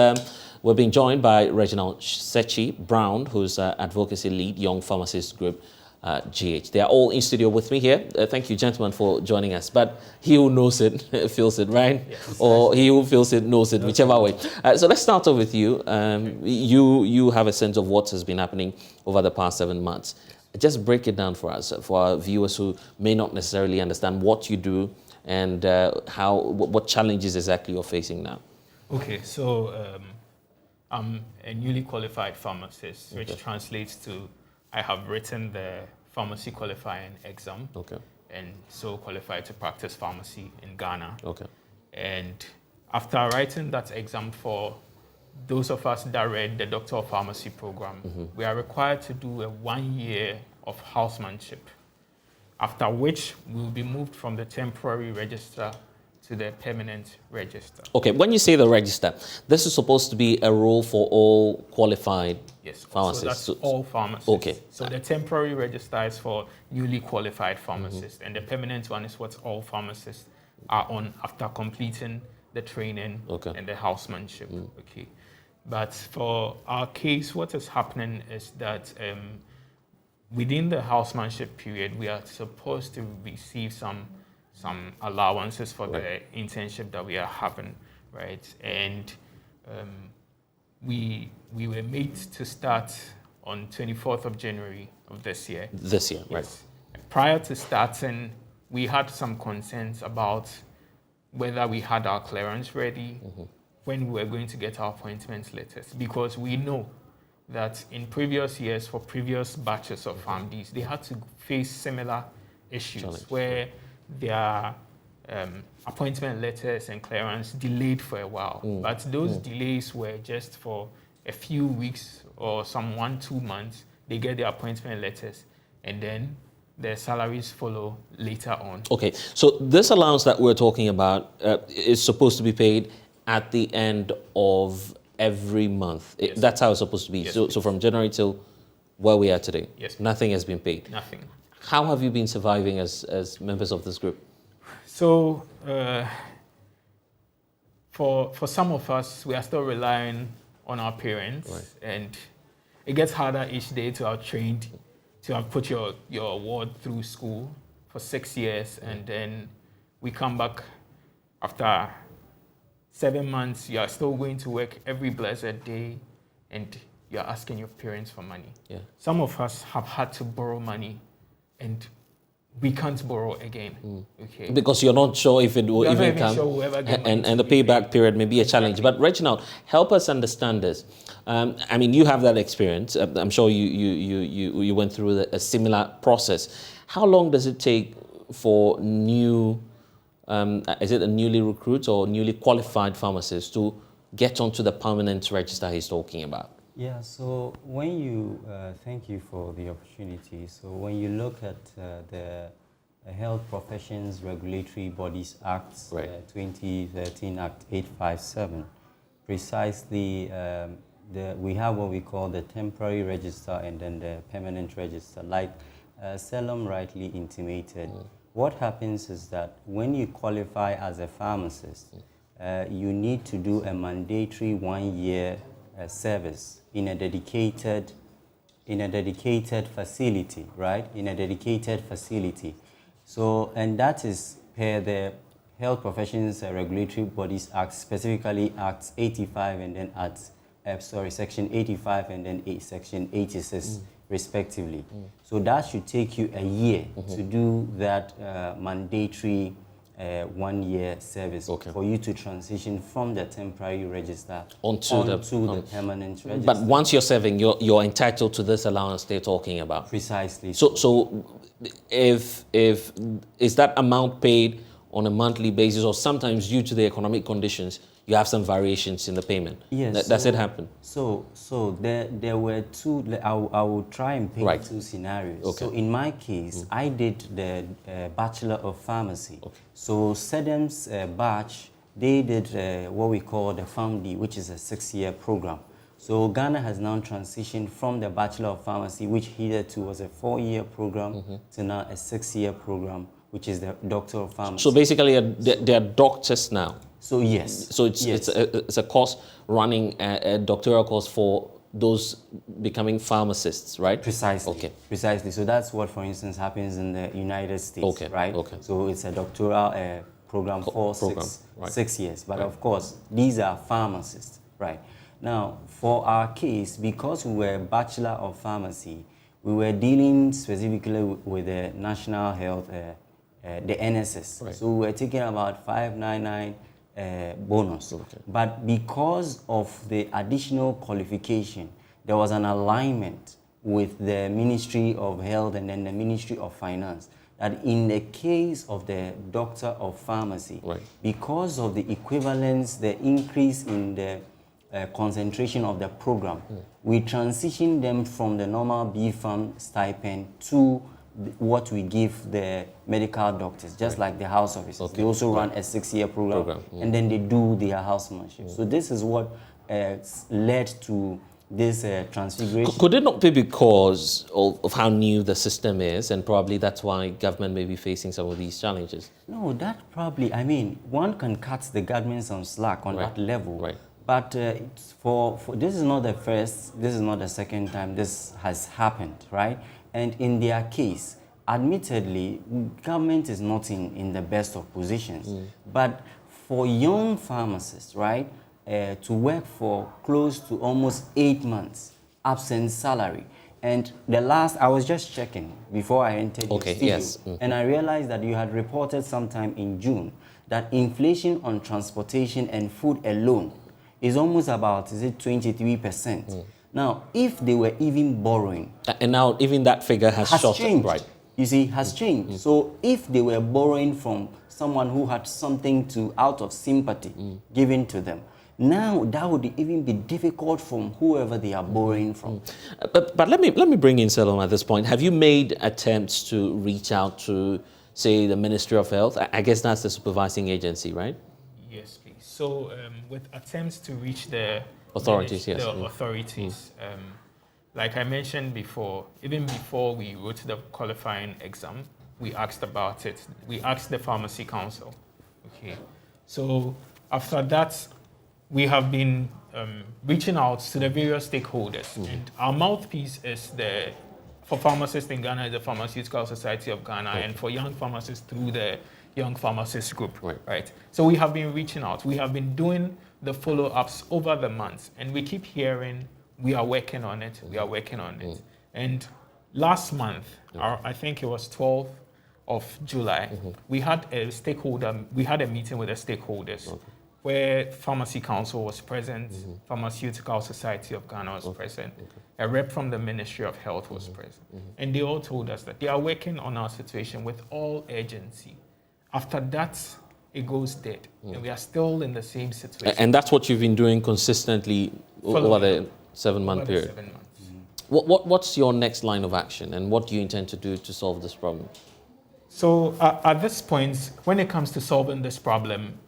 we're being joined by Reginald Sechi Brown, who's advocacy lead, Young Pharmacist Group, GH. They are all in studio with me here. Thank you, gentlemen, for joining us. But he who knows it feels it, right? Yes. Or he who feels it knows it, whichever way. So let's start off with you. You have a sense of what has been happening over the past 7 months. Just break it down for us, for our viewers who may not necessarily understand what you do and what challenges exactly you're facing now. Okay, so I'm a newly qualified pharmacist, which translates to I have written the pharmacy qualifying exam, and so qualified to practice pharmacy in Ghana. And after writing that exam, for those of us that read the Doctor of Pharmacy program, we are required to do a 1 year of housemanship, after which we will be moved from the temporary register to the permanent register. Okay, when you say the register, this is supposed to be a rule for all qualified pharmacists? So that's all pharmacists. Okay. So the temporary register is for newly qualified pharmacists, and the permanent one is what all pharmacists are on after completing the training and the housemanship. Okay. But for our case, what is happening is that within the housemanship period, we are supposed to receive some allowances for the internship that we are having, right? And we were made to start on 24th of January of this year. This year, right. Prior to starting, we had some concerns about whether we had our clearance ready, when we were going to get our appointment letters, because we know that in previous years, for previous batches of PharmDs, they had to face similar issues where their appointment letters and clearance delayed for a while. But those delays were just for a few weeks or some 1-2 months. They get their appointment letters and then their salaries follow later on. Okay, so this allowance that we're talking about is supposed to be paid at the end of every month. Yes. That's how it's supposed to be. Yes, so from January till where we are today, nothing has been paid. Nothing. How have you been surviving as members of this group? So for some of us, we are still relying on our parents, and it gets harder each day to have trained, to have put your ward through school for 6 years, and then we come back after 7 months. You are still going to work every blessed day, and you are asking your parents for money. Some of us have had to borrow money, and we can't borrow again. Okay. Because you're not sure if it will even come. Sure and the payback period may be a challenge. But Reginald, help us understand this. I mean, you have that experience. I'm sure you went through a similar process. How long does it take for new, is it a newly recruit or newly qualified pharmacist to get onto the permanent register he's talking about? Yeah, so when you, thank you for the opportunity. So when you look at the Health Professions Regulatory Bodies Act, 2013 Act 857, precisely we have what we call the temporary register and then the permanent register. Like Selim rightly intimated, what happens is that when you qualify as a pharmacist, you need to do a mandatory 1-year service in a dedicated facility, right? In a dedicated facility. So, and that is per the Health Professions Regulatory Bodies Act, specifically Act 85 and then Section 85 and then Section 86 respectively. So that should take you a year to do that mandatory 1-year service for you to transition from the temporary register onto the permanent register. But once you're serving, you're entitled to this allowance they're talking about. Precisely. So if is that amount paid on a monthly basis, or sometimes due to the economic conditions, you have some variations in the payment? Yes. Does it happen? So there were two. I will try and paint two scenarios. Okay. So in my case, I did the Bachelor of Pharmacy. Okay. So SEDEM's batch, they did what we call the PharmD, which is a 6-year program. So Ghana has now transitioned from the Bachelor of Pharmacy, which hitherto was a 4-year program, to now a 6-year program, which is the Doctor of Pharmacy. So basically, they are doctors now. So yes. So it's a course running, a doctoral course for those becoming pharmacists, right? Precisely. Okay. Precisely. So that's what, for instance, happens in the United States, right? Okay. So it's a doctoral program for 6 years. But of course, these are pharmacists, right? Now, for our case, because we were Bachelor of Pharmacy, we were dealing specifically with the National Health, the NSS. Right. So we were taking about 599 bonus. Okay. But because of the additional qualification, there was an alignment with the Ministry of Health and then the Ministry of Finance that in the case of the Doctor of Pharmacy, because of the equivalence, the increase in the concentration of the program, we transition them from the normal BPharm stipend to what we give the medical doctors, just like the house officers. Okay. They also run a 6-year program. And then they do their housemanship. So this is what led to this transfiguration. Could it not be because of how new the system is, and probably that's why government may be facing some of these challenges? No, that probably, I mean, one can cut the government some slack on that level. Right. But for this is not the first, this is not the second time this has happened, right? And in their case, admittedly, government is not in the best of positions. But for young pharmacists, right, to work for close to almost 8 months, absent salary. And the last, I was just checking before I entered the studio, and I realized that you had reported sometime in June that inflation on transportation and food alone is almost about, is it 23%? Now, if they were even borrowing... And now even that figure has shot changed. Right. You see, has changed. So if they were borrowing from someone who had something out of sympathy given to them, now that would even be difficult from whoever they are borrowing from. But let me bring in Selim at this point. Have you made attempts to reach out to, say, the Ministry of Health? I guess that's the supervising agency, right? Yes, please. So with attempts to reach the authorities, like I mentioned before, even before we wrote the qualifying exam, we asked about it. We asked the Pharmacy Council. Okay. So after that, we have been reaching out to the various stakeholders. And our mouthpiece is for pharmacists in Ghana, the Pharmaceutical Society of Ghana, and for young pharmacists through the Young Pharmacists Group, right? So we have been reaching out. We have been doing the follow-ups over the months, and we keep hearing, we are working on it, we are working on it. And last month, I think it was 12th of July, we had a meeting with the stakeholders where Pharmacy Council was present, Pharmaceutical Society of Ghana was present, a rep from the Ministry of Health was present. And they all told us that they are working on our situation with all urgency. After that, it goes dead. And we are still in the same situation. And that's what you've been doing consistently over the... 7-month period. 7 months. What's your next line of action, and what do you intend to do to solve this problem? So at this point, when it comes to solving this problem,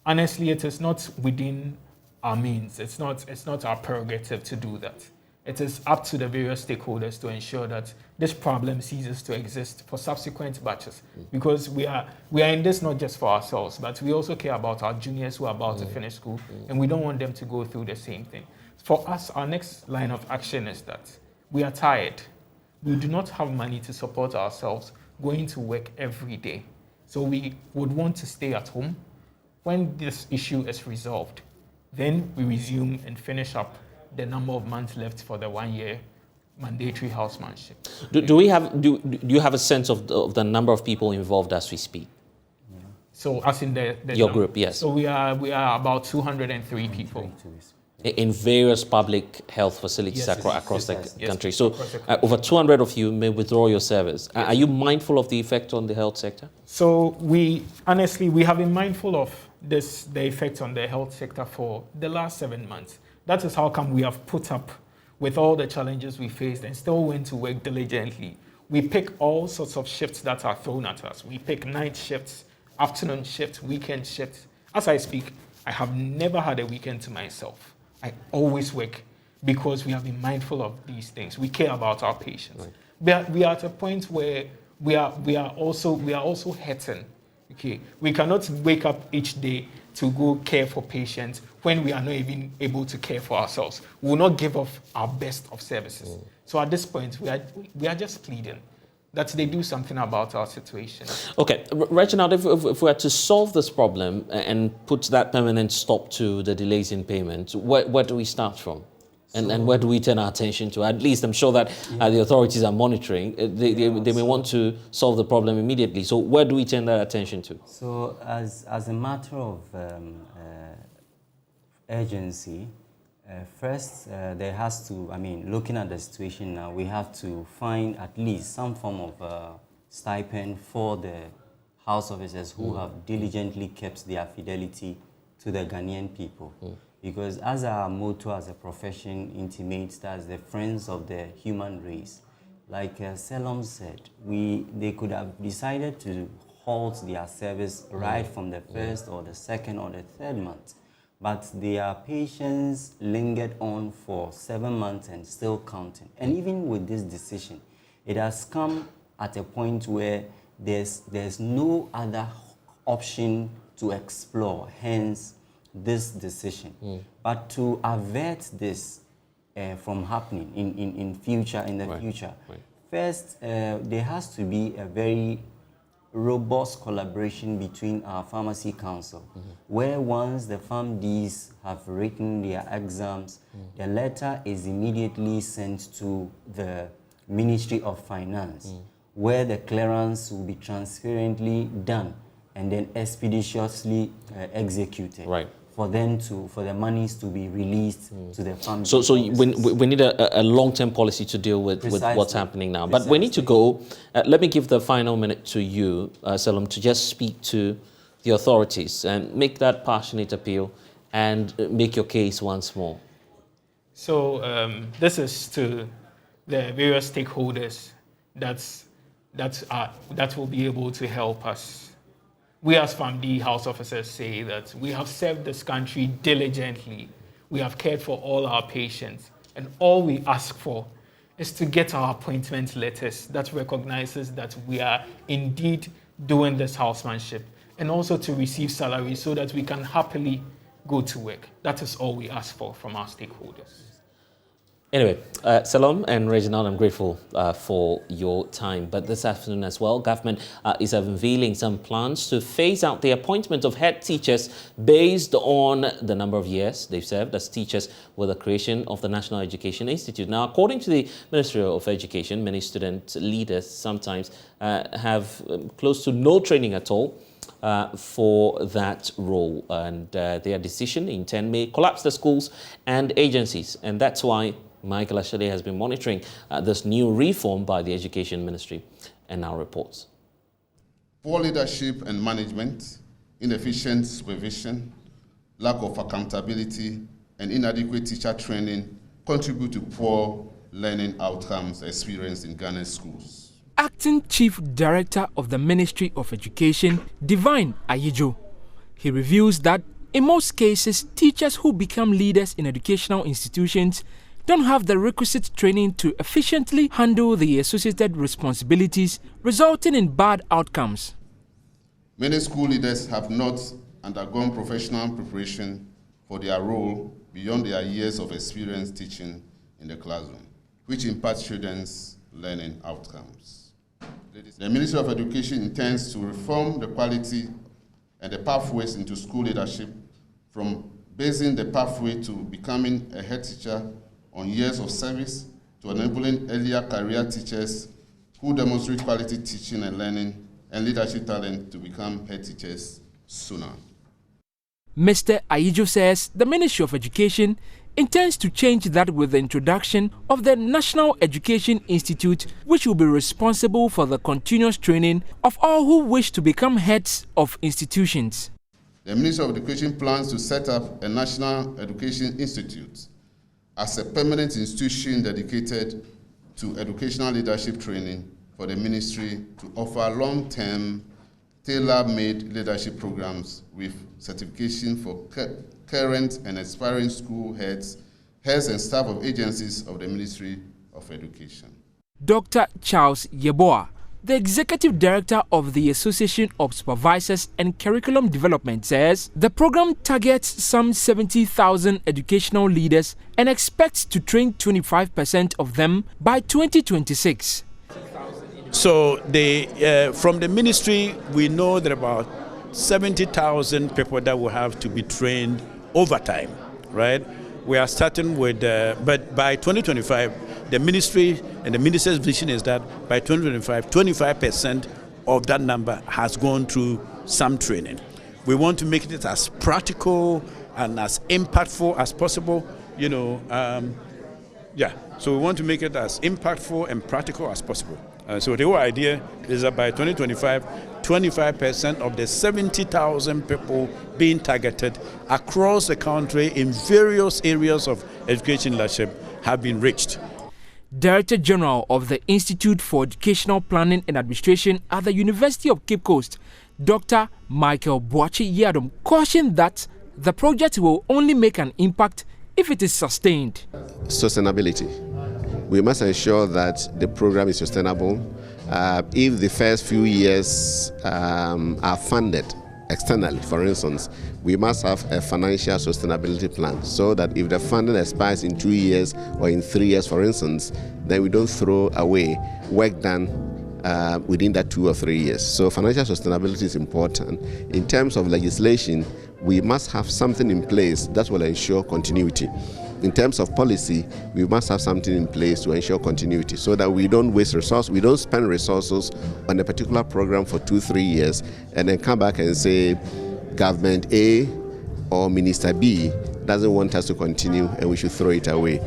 honestly, it is not within our means. It's not our prerogative to do that. It is up to the various stakeholders to ensure that this problem ceases to exist for subsequent batches. Because we are in this not just for ourselves, but we also care about our juniors who are about to finish school, and we don't want them to go through the same thing. For us, our next line of action is that we are tired. We do not have money to support ourselves going to work every day. So we would want to stay at home. When this issue is resolved, then we resume and finish up the number of months left for the 1-year mandatory housemanship. Do you have a sense of the number of people involved as we speak? So as in your group, yes. So we are about 203 people. In various public health facilities across the country. So over 200 of you may withdraw your service. Are you mindful of the effect on the health sector? So we have been mindful of the effect on the health sector for the last 7 months. That is how come we have put up with all the challenges we faced and still went to work diligently. We pick all sorts of shifts that are thrown at us. We pick night shifts, afternoon shifts, weekend shifts. As I speak, I have never had a weekend to myself. I always work because we have been mindful of these things. We care about our patients. Right. We are at a point where we are also hurting. Okay, we cannot wake up each day to go care for patients when we are not even able to care for ourselves. We will not give off our best of services. So at this point, we are just pleading that they do something about our situation. Okay, Reginald, if we are to solve this problem and put that permanent stop to the delays in payment, where do we start from? And where do we turn our attention to? At least I'm sure that the authorities are monitoring. They may want to solve the problem immediately. So where do we turn that attention to? So as a matter of urgency, first, there has to, looking at the situation now, we have to find at least some form of stipend for the house officers who have diligently kept their fidelity to the Ghanaian people. Because as our motto as a profession intimates, that's the friends of the human race. Like Selom said, they could have decided to halt their service right from the first or the second or the third month. But their patients lingered on for 7 months and still counting. And even with this decision, it has come at a point where there's no other option to explore, hence this decision. But to avert this from happening in the future, first, there has to be a very robust collaboration between our pharmacy council, where once the PharmDs have written their exams, the letter is immediately sent to the Ministry of Finance, where the clearance will be transparently done and then expeditiously executed. Right. For the monies to be released to the family. So we need a long-term policy to deal with what's happening now. But we need to go. Let me give the final minute to you, Selom, to just speak to the authorities and make that passionate appeal and make your case once more. So this is to the various stakeholders that will be able to help us. We as PharmD house officers say that we have served this country diligently. We have cared for all our patients. And all we ask for is to get our appointment letters that recognizes that we are indeed doing this housemanship, and also to receive salary so that we can happily go to work. That is all we ask for from our stakeholders. Anyway, Selom and Reginald, I'm grateful for your time. But this afternoon as well, government is unveiling some plans to phase out the appointment of head teachers based on the number of years they've served as teachers with the creation of the National Education Institute. Now, according to the Ministry of Education, many student leaders sometimes have close to no training at all for that role. And their decision in 10 may collapse the schools and agencies. And that's why Michael Ashade has been monitoring this new reform by the Education Ministry and now reports. Poor leadership and management, inefficient supervision, lack of accountability, and inadequate teacher training contribute to poor learning outcomes experienced in Ghana's schools. Acting Chief Director of the Ministry of Education, Divine Ayijo. He reveals that in most cases, teachers who become leaders in educational institutions don't have the requisite training to efficiently handle the associated responsibilities, resulting in bad outcomes. Many school leaders have not undergone professional preparation for their role beyond their years of experience teaching in the classroom, which impacts children's learning outcomes. The Ministry of Education intends to reform the quality and the pathways into school leadership, from basing the pathway to becoming a head teacher on years of service to enabling earlier career teachers who demonstrate quality teaching and learning and leadership talent to become head teachers sooner. Mr. Ayijo says the Ministry of Education intends to change that with the introduction of the National Education Institute, which will be responsible for the continuous training of all who wish to become heads of institutions. The Ministry of Education plans to set up a National Education Institute as a permanent institution dedicated to educational leadership training for the ministry to offer long-term, tailor-made leadership programs with certification for current and aspiring school heads and staff of agencies of the Ministry of Education. Dr. Charles Yeboah, the Executive Director of the Association of Supervisors and Curriculum Development, says the program targets some 70,000 educational leaders and expects to train 25% of them by 2026. So from the ministry, we know that about 70,000 people that will have to be trained over time, right? We are starting with, but by 2025, the ministry and the minister's vision is that by 2025, 25% of that number has gone through some training. We want to make it as practical and as impactful as possible, So we want to make it as impactful and practical as possible. So the whole idea is that by 2025, 25% of the 70,000 people being targeted across the country in various areas of education leadership have been reached. Director General of the Institute for Educational Planning and Administration at the University of Cape Coast, Dr. Michael Boachi Yadom, cautioned that the project will only make an impact if it is sustained. Sustainability. We must ensure that the program is sustainable. If the first few years are funded externally, for instance, we must have a financial sustainability plan so that if the funding expires in 2 years or in 3 years, for instance, then we don't throw away work done within that 2 or 3 years. So financial sustainability is important. In terms of legislation, we must have something in place that will ensure continuity. In terms of policy, we must have something in place to ensure continuity so that we don't waste resources, we don't spend resources on a particular program for 2-3 years and then come back and say government A or Minister B doesn't want us to continue and we should throw it away.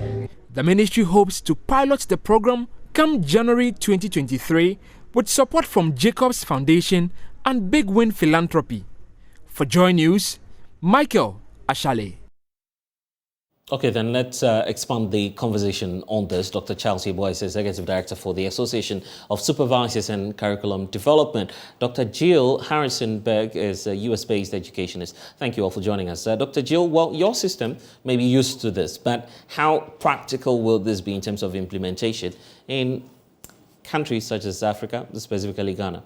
The ministry hopes to pilot the program come January 2023 with support from Jacobs Foundation and Big Win Philanthropy. For JoyNews, Michael Ashale. Okay, then let's expand the conversation on this. Dr. Charles Yeboah is Executive Director for the Association of Supervisors and Curriculum Development. Dr. Jill Harrisonberg is a US-based educationist. Thank you all for joining us. Dr. Jill, well, your system may be used to this, but how practical will this be in terms of implementation in countries such as Africa, specifically Ghana?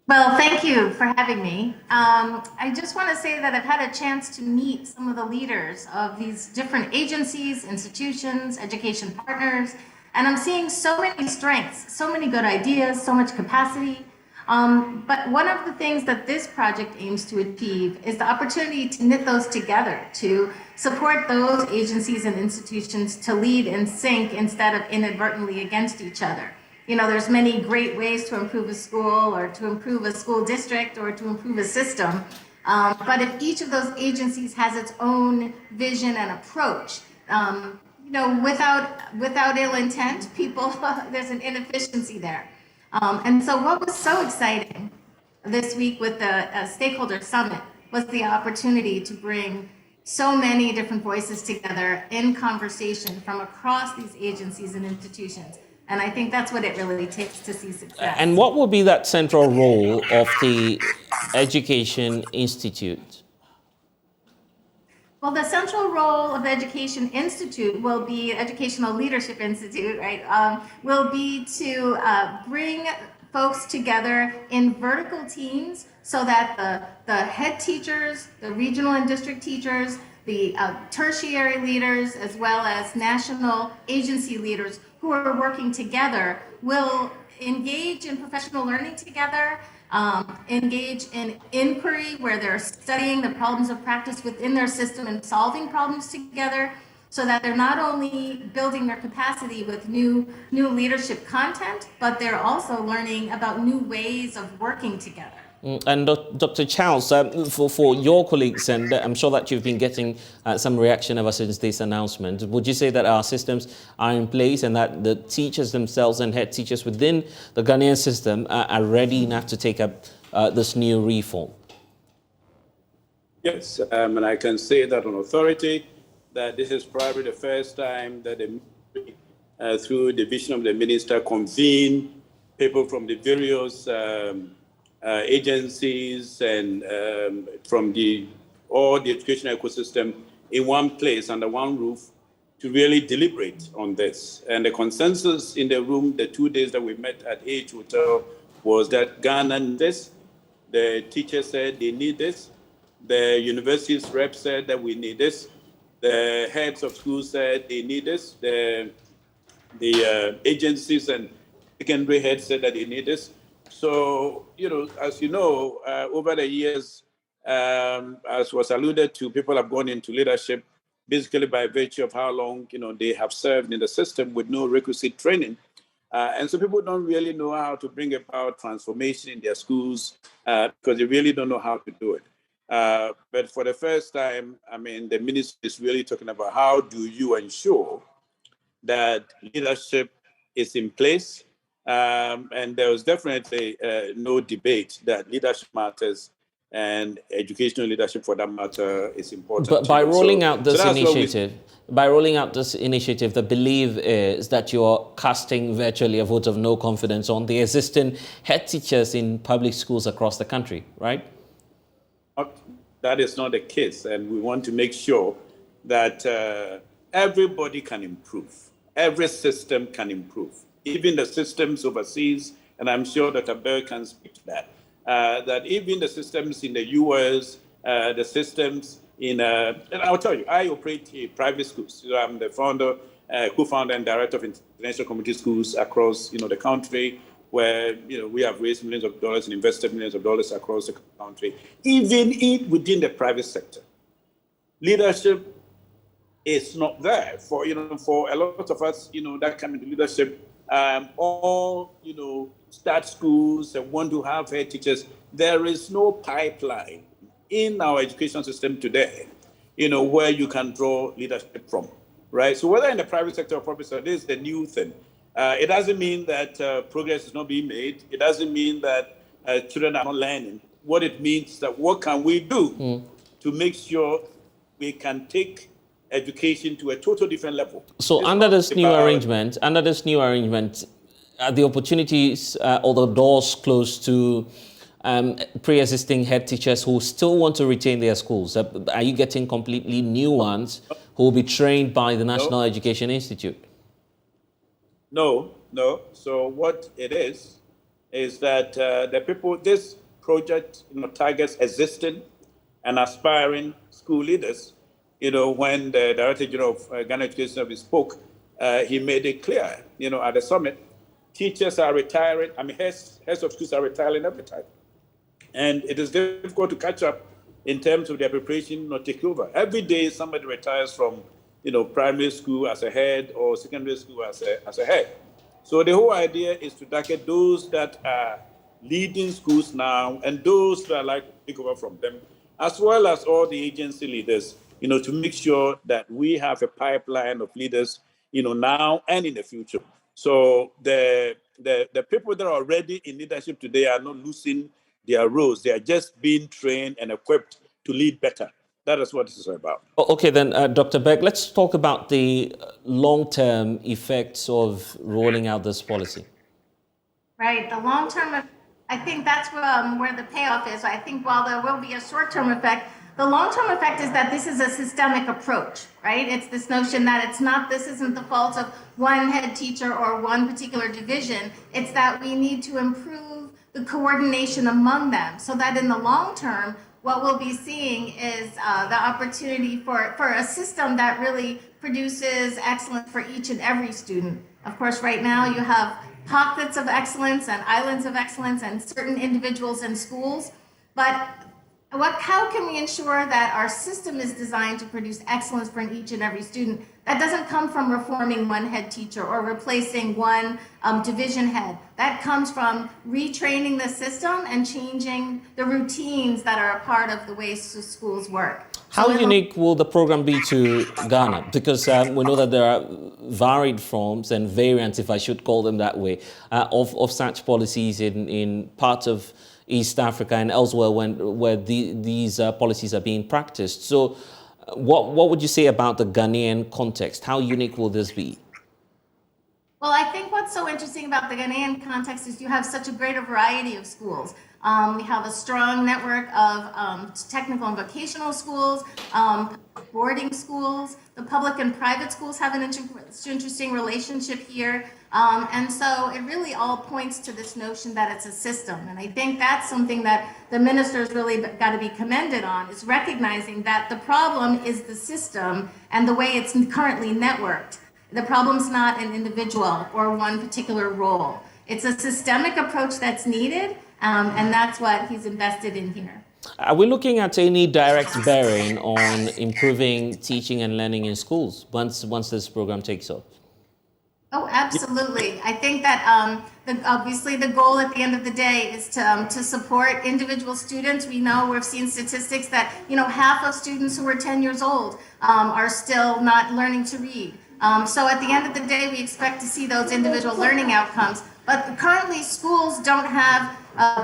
Well, thank you for having me. I just want to say that I've had a chance to meet some of the leaders of these different agencies, institutions, education partners, and I'm seeing so many strengths, so many good ideas, so much capacity. But one of the things that this project aims to achieve is the opportunity to knit those together, to support those agencies and institutions to lead in sync instead of inadvertently against each other. You know, there's many great ways to improve a school or to improve a school district or to improve a system. But if each of those agencies has its own vision and approach, without ill intent, there's an inefficiency there. And so what was so exciting this week with the Stakeholder Summit was the opportunity to bring so many different voices together in conversation from across these agencies and institutions. And I think that's what it really takes to see success. And what will be that central role of the Education Institute? Well, the central role of the Education Institute will be, Educational Leadership Institute, right, will be to bring folks together in vertical teams so that the head teachers, the regional and district teachers, the tertiary leaders, as well as national agency leaders who are working together will engage in professional learning together, engage in inquiry where they're studying the problems of practice within their system and solving problems together, so that they're not only building their capacity with new leadership content, but they're also learning about new ways of working together. And Dr. Charles, for your colleagues, and I'm sure that you've been getting some reaction ever since this announcement, would you say that our systems are in place and that the teachers themselves and head teachers within the Ghanaian system are ready enough to take up this new reform? Yes, and I can say that on authority, that this is probably the first time that through the vision of the minister, convene people from the various agencies and from all the educational ecosystem in one place under one roof to really deliberate on this. And the consensus in the room, the 2 days that we met at AH Hotel, was that Ghana needs this. The teachers said they need this. The university's rep said that we need this. The heads of schools said they need this. The agencies and secondary heads said that they need this. So, as you know, over the years, as was alluded to, people have gone into leadership basically by virtue of how long, they have served in the system with no requisite training. And so people don't really know how to bring about transformation in their schools because they really don't know how to do it. But for the first time, the minister is really talking about how do you ensure that leadership is in place. And there was definitely no debate that leadership matters and educational leadership, for that matter, is important. But by rolling out this initiative, the belief is that you're casting virtually a vote of no confidence on the existing head teachers in public schools across the country, right? That is not the case, and we want to make sure that everybody can improve. Every system can improve. Even the systems overseas, and I'm sure that Abel can speak to that, that even the systems in the US, the systems in, and I'll tell you, I operate private schools. So I'm the founder, co-founder and director of international community schools across, the country, where, we have raised millions of dollars and invested millions of dollars across the country. Even within the private sector, leadership is not there for, for a lot of us, that come into leadership. All, start schools and want to have head teachers. There is no pipeline in our education system today, where you can draw leadership from, right? So whether in the private sector or public sector, this is the new thing. It doesn't mean that progress is not being made. It doesn't mean that children are not learning. What it means is that what can we do to make sure we can take education to a total different level. So under this new arrangement, are the opportunities or the doors closed to pre-existing head teachers who still want to retain their schools? Are you getting completely new ones who will be trained by the National Education Institute? No. So what it is that the people, this project targets existing and aspiring school leaders. When the Director General of Ghana Education Service spoke, he made it clear, at the summit, teachers are retiring. Heads of schools are retiring every time. And it is difficult to catch up in terms of their preparation, not take over. Every day somebody retires from, primary school as a head or secondary school as a head. So the whole idea is to target those that are leading schools now and those that are like to take over from them, as well as all the agency leaders, to make sure that we have a pipeline of leaders, now and in the future. So the people that are already in leadership today are not losing their roles. They are just being trained and equipped to lead better. That is what this is about. Okay, then, Dr. Beck, let's talk about the long-term effects of rolling out this policy. Right, the long-term, I think that's where the payoff is. I think while there will be a short-term effect, the long-term effect is that this is a systemic approach, right? It's this notion that this isn't the fault of one head teacher or one particular division. It's that we need to improve the coordination among them so that in the long term, what we'll be seeing is the opportunity for a system that really produces excellence for each and every student. Of course, right now you have pockets of excellence and islands of excellence and certain individuals in schools, but how can we ensure that our system is designed to produce excellence for each and every student? That doesn't come from reforming one head teacher or replacing one division head. That comes from retraining the system and changing the routines that are a part of the way schools work. How unique will the program be to Ghana? Because we know that there are varied forms and variants, if I should call them that way, of such policies in parts of East Africa and elsewhere where these policies are being practiced. So what would you say about the Ghanaian context? How unique will this be? Well, I think what's so interesting about the Ghanaian context is you have such a greater variety of schools. We have a strong network of technical and vocational schools, boarding schools. The public and private schools have an interesting relationship here. And so it really all points to this notion that it's a system. And I think that's something that the minister's really got to be commended on, is recognizing that the problem is the system and the way it's currently networked. The problem's not an individual or one particular role. It's a systemic approach that's needed, and that's what he's invested in here. Are we looking at any direct bearing on improving teaching and learning in schools once this program takes off? Oh, absolutely. I think that obviously the goal at the end of the day is to support individual students. We know we've seen statistics that half of students who are 10 years old are still not learning to read. So at the end of the day, we expect to see those individual learning outcomes. But currently, schools don't have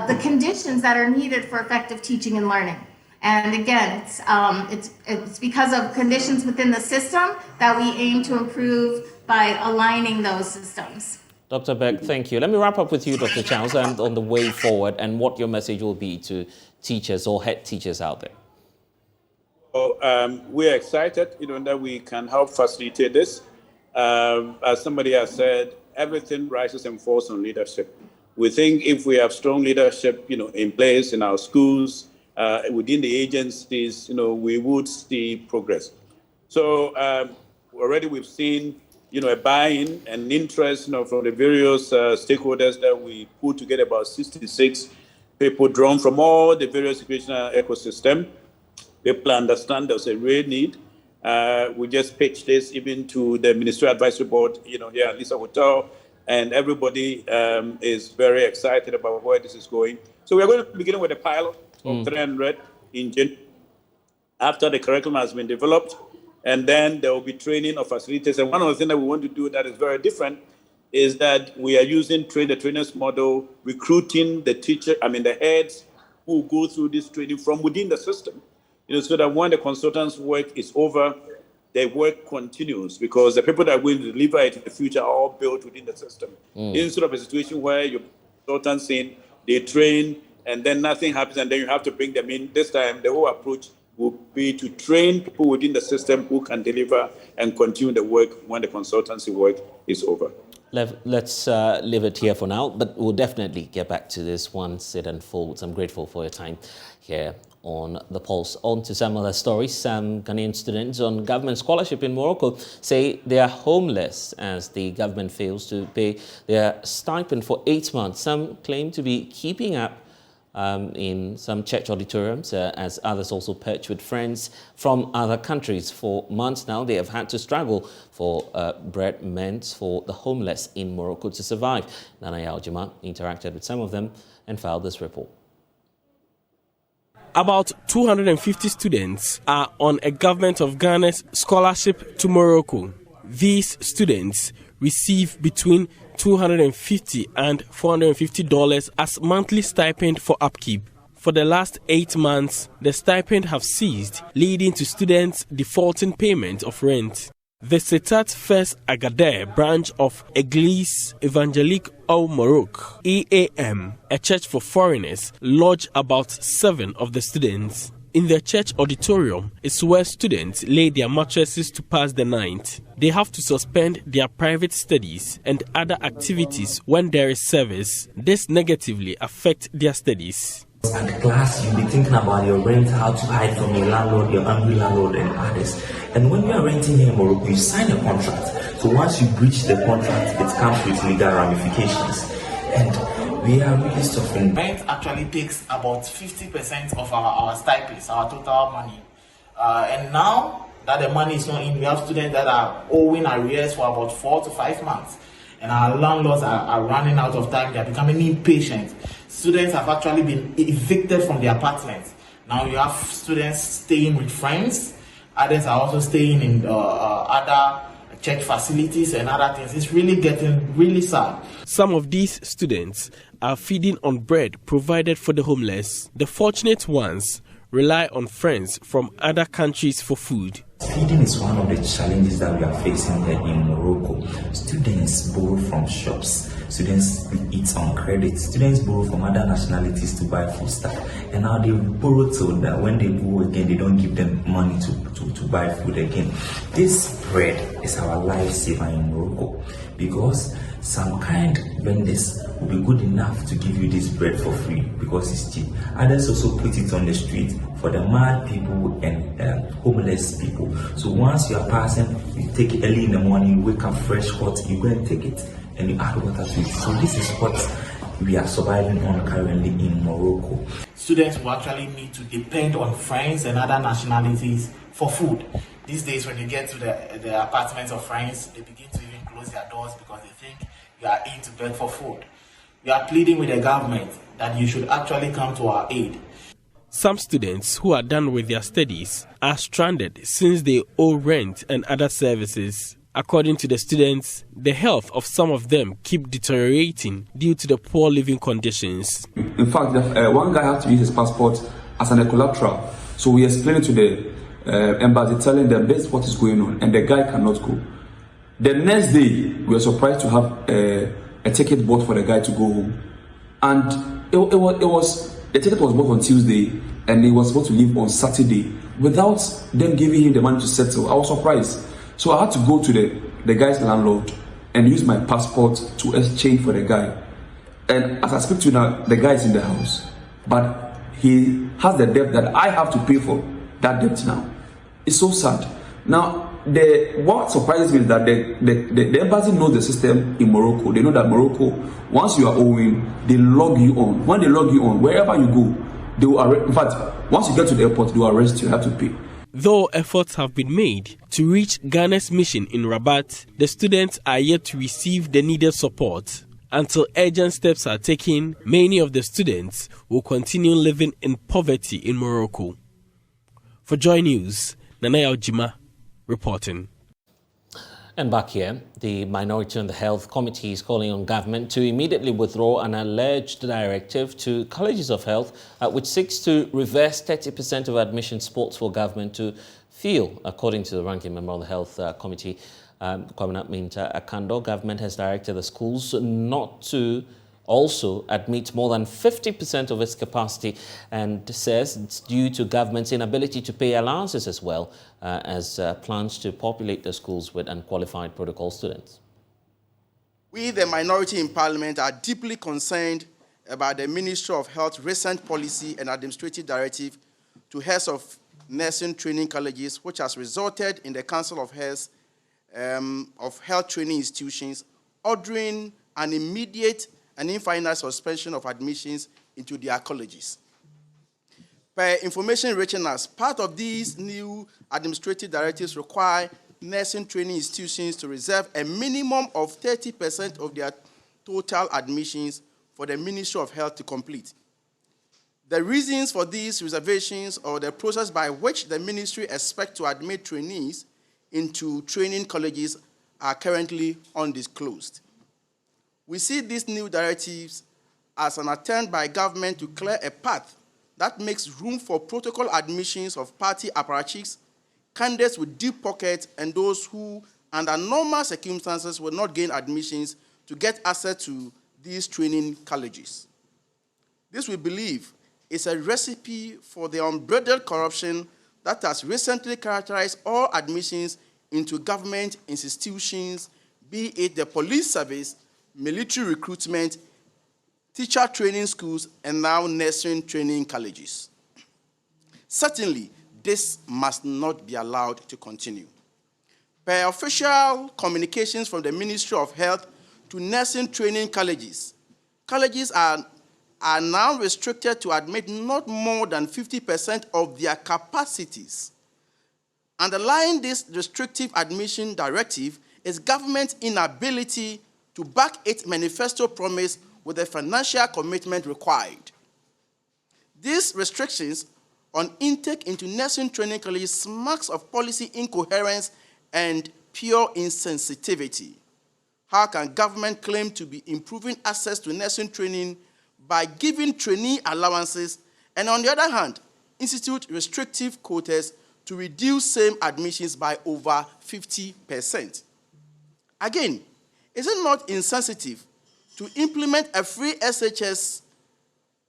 the conditions that are needed for effective teaching and learning. And again, it's because of conditions within the system that we aim to improve by aligning those systems. Dr. Beck, thank you. Let me wrap up with you, Dr. Charles, and on the way forward and what your message will be to teachers or head teachers out there. We are excited, that we can help facilitate this. As somebody has said, everything rises and falls on leadership. We think if we have strong leadership, in place in our schools, within the agencies, we would see progress. So already we've seen, a buy-in and interest, from the various stakeholders that we put together, about 66 people drawn from all the various educational ecosystem. People understand there's a real need. We just pitched this even to the Ministerial Advisory Board, here at Lisa Hotel, and everybody is very excited about where this is going. So we're going to begin with a pilot of 300 in January after the curriculum has been developed, and then there will be training of facilitators. And one of the things that we want to do that is very different is that we are using train-the-trainers model, recruiting the heads who go through this training from within the system, so that when the consultants' work is over, their work continues, because the people that will deliver it in the future are all built within the system. Instead of a situation where your consultants they train, and then nothing happens, and then you have to bring them in. This time, the whole approach will be to train people within the system who can deliver and continue the work when the consultancy work is over. Let's leave it here for now, but we'll definitely get back to this once it unfolds. I'm grateful for your time here on The Pulse. On to some other stories. Some Ghanaian students on government scholarship in Morocco say they are homeless as the government fails to pay their stipend for 8 months. Some claim to be keeping up in some church auditoriums, as others also perch with friends from other countries. For months now, they have had to struggle for bread meant for the homeless in Morocco to survive. Nana Yaljima interacted with some of them and filed this report. About 250 students are on a Government of Ghana's scholarship to Morocco. These students receive between $250 and $450 as monthly stipend for upkeep. For the last 8 months, the stipend have ceased, leading to students defaulting payment of rent. The Setat First Agadir branch of Église Evangélique au Maroc, EAM, a church for foreigners, lodged about 7 of the students. In their church auditorium is where students lay their mattresses to pass the night. They have to suspend their private studies and other activities when there is service. This negatively affects their studies. At class, you'll be thinking about your rent, how to hide from your landlord, your angry landlord, and others. And when you are renting here in Morocco, you sign a contract. So once you breach the contract, it comes with legal ramifications. And we are really suffering. Rent actually takes about 50% of our stipends, our total money. And now that the money is not in, we have students that are owing arrears for about 4 to 5 months. And our landlords are running out of time. They are becoming impatient. Students have actually been evicted from their apartments. Now you have students staying with friends. Others are also staying in other church facilities and other things. It's really getting really sad. Some of these students are feeding on bread provided for the homeless. The fortunate ones rely on friends from other countries for food. Feeding is one of the challenges that we are facing here in Morocco. Students borrow from shops. Students eat on credit. Students borrow from other nationalities to buy food stuff. And now they borrow so that when they borrow again, they don't give them money to buy food again. This bread is our lifesaver in Morocco because some kind vendors will be good enough to give you this bread for free because it's cheap. Others also put it on the street for the mad people and homeless people. So once you are passing, you take it early in the morning, you wake up fresh, hot, you go and take it and you add water to it. So this is what we are surviving on currently in Morocco. Students will actually need to depend on friends and other nationalities for food. These days when you get to the apartments of friends, they begin to even close their doors because they think you are in to beg for food. We are pleading with the government that you should actually come to our aid. Some students who are done with their studies are stranded since they owe rent and other services. According to the students, the health of some of them keep deteriorating due to the poor living conditions. In fact, one guy had to use his passport as an collateral. So we explained to the embassy, telling them this is what is going on, and the guy cannot go. The next day, we were surprised to have a ticket bought for the guy to go home. And the ticket was bought on Tuesday, and he was supposed to leave on Saturday without them giving him the money to settle. I was surprised. So I had to go to the guy's landlord and use my passport to exchange for the guy. And as I speak to you now, the guy is in the house, but he has the debt that I have to pay for that debt now. It's so sad. Now, what surprises me is that the embassy knows the system in Morocco. They know that Morocco, once you are owing, they log you on. When they log you on, wherever you go, they will arrest. In fact, once you get to the airport, they will arrest you. You have to pay. Though efforts have been made to reach Ghana's mission in Rabat, the students are yet to receive the needed support. Until urgent steps are taken, many of the students will continue living in poverty in Morocco. For JoyNews, Nanaya Ojima reporting. And back here, the Minority and the Health Committee is calling on government to immediately withdraw an alleged directive to colleges of health which seeks to reverse 30% of admission sports for government to fill. According to the ranking member of the Health Committee, Kwabena Minta Akando, government has directed the schools not to also admit more than 50% of its capacity and says it's due to government's inability to pay allowances as well as plans to populate the schools with unqualified protocol students. We, the minority in Parliament, are deeply concerned about the Ministry of Health's recent policy and administrative directive to heads of nursing training colleges, which has resulted in the Council of Health Training Institutions ordering an immediate and infinite suspension of admissions into their colleges. Per information reaching us, part of these new administrative directives require nursing training institutions to reserve a minimum of 30% of their total admissions for the Ministry of Health to complete. The reasons for these reservations or the process by which the ministry expects to admit trainees into training colleges are currently undisclosed. We see these new directives as an attempt by government to clear a path that makes room for protocol admissions of party apparatchiks, candidates with deep pockets, and those who, under normal circumstances, will not gain admissions to get access to these training colleges. This, we believe, is a recipe for the unbridled corruption that has recently characterized all admissions into government institutions, be it the police service, military recruitment, teacher training schools, and now nursing training colleges. Certainly, this must not be allowed to continue. Per official communications from the Ministry of Health to nursing training colleges, colleges are now restricted to admit not more than 50% of their capacities. Underlying this restrictive admission directive is government's inability to back its manifesto promise with the financial commitment required. These restrictions on intake into nursing training colleges smacks of policy incoherence and pure insensitivity. How can government claim to be improving access to nursing training by giving trainee allowances and, on the other hand, institute restrictive quotas to reduce same admissions by over 50%? Again, is it not insensitive to implement a free SHS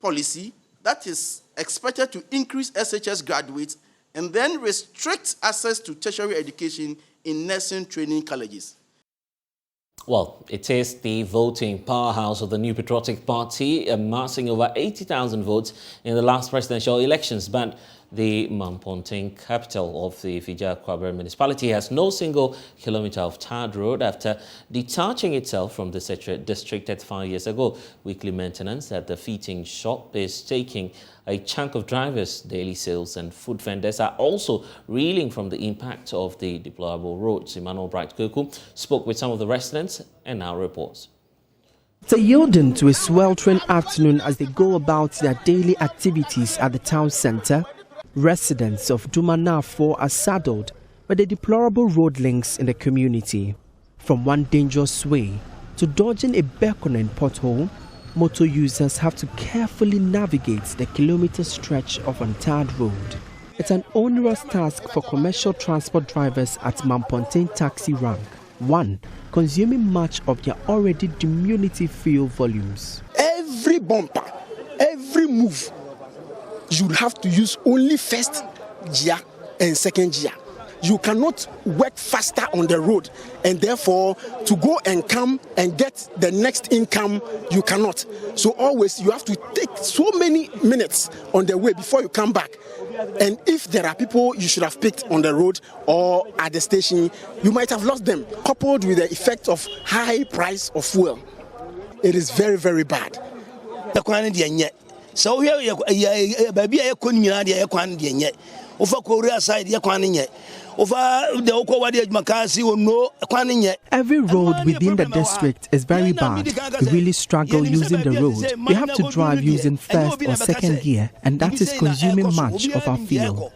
policy that is expected to increase SHS graduates and then restrict access to tertiary education in nursing training colleges? Well, it is the voting powerhouse of the New Patriotic Party, amassing over 80,000 votes in the last presidential elections. But the Mamponting, capital of the Fija Kwabere municipality, has no single kilometer of tarred road after detaching itself from the district 5 years ago. Weekly maintenance at the feeding shop is taking a chunk of drivers. Daily sales and food vendors are also reeling from the impact of the deplorable roads. Emmanuel Bright-Koku spoke with some of the residents and now reports. It's a yielding to a sweltering afternoon as they go about their daily activities at the town centre. Residents of Dumanafo are saddled by the deplorable road links in the community. From one dangerous way to dodging a beckoning pothole, motor users have to carefully navigate the kilometre stretch of untarred road. It's an onerous task for commercial transport drivers at Mampontain taxi rank, one consuming much of their already diminutive fuel volumes. Every bumper, every move, you have to use only first gear and second gear. You cannot work faster on the road, and therefore to go and come and get the next income, you cannot. So always you have to take so many minutes on the way before you come back. And if there are people you should have picked on the road or at the station, you might have lost them, coupled with the effect of high price of fuel. It is very, very bad. So every road within the district is very bad. We really struggle using the road. We have to drive using first or second gear, and that is consuming much of our fuel.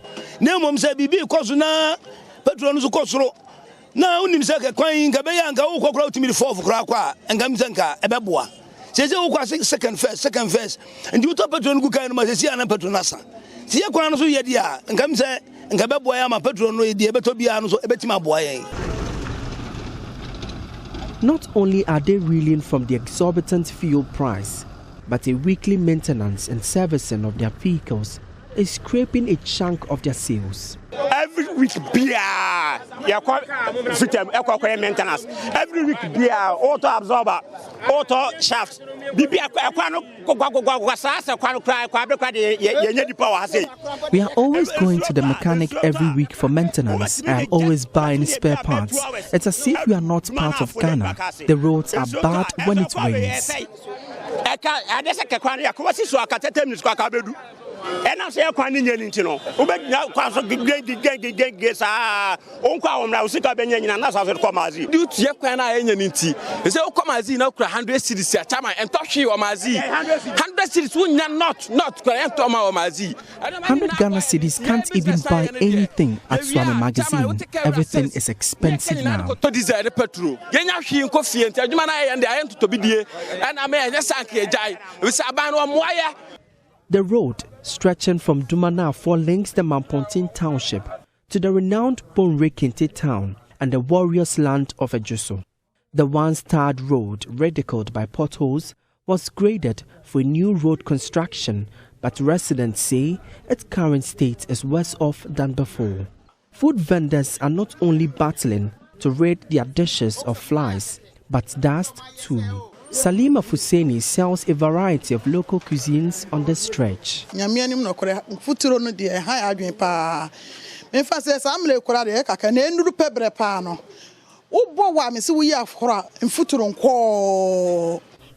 Second first, and you top patron good kind of Masia and Petronasa. Tiaquano Yadia, and come say, and Gababoyama Petron, the Betobianos, Ebetima Boy. Not only are they reeling from the exorbitant fuel price, but a weekly maintenance and servicing of their vehicles is scraping a chunk of their sales. Every week, beer, maintenance. Every week, beer, auto absorber, auto shaft. We are always going to the mechanic every week for maintenance and always buying spare parts. It's as if we are not part of Ghana. The roads are bad when it rains. And I say, I can't you know. Do you can I any? Is it come as no 100 cities at time and touch you or Mazi? 100 cities will not correct to my Mazi. 100 Ghana cities can't even buy anything at Swami Magazine. Everything is expensive now. To desire petrol. Yenya coffee and Jumana and the end to be dear. And I may just sank a jai with Sabano Moya. The road, stretching from Dumanafo, links the Mampontin township to the renowned Bonrekinte town and the warriors' land of Ejuso. The once-tarred road, ridiculed by potholes, was graded for a new road construction, but residents say its current state is worse off than before. Food vendors are not only battling to rid their dishes of flies, but dust too. Salima Fuseni sells a variety of local cuisines on the stretch.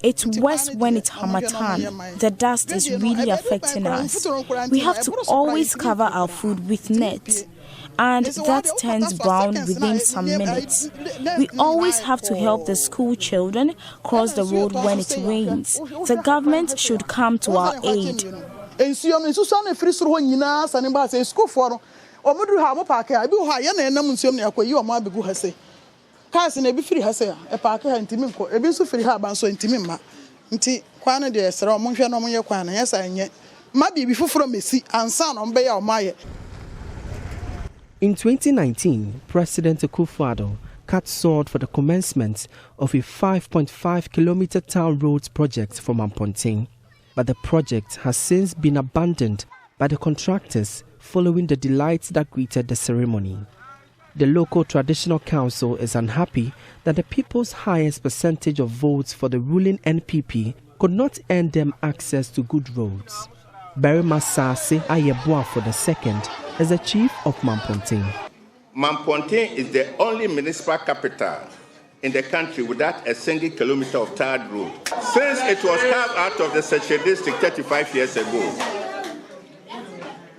It's worse when it's Hamatan. The dust is really affecting us. We have to always cover our food with nets, and that turns brown within some minutes. We always have to help the school children cross the road when it rains. The government should come to our aid. In 2019, President Akufo-Addo cut sword for the commencement of a 5.5-kilometer town roads project for Mamponting, but the project has since been abandoned by the contractors following the delights that greeted the ceremony. The local traditional council is unhappy that the people's highest percentage of votes for the ruling NPP could not earn them access to good roads. Barry Masase Ayeboafo II is the chief of Mamponting. Mamponting is the only municipal capital in the country without a single kilometer of tarred road. Since it was carved out of the Seche district 35 years ago,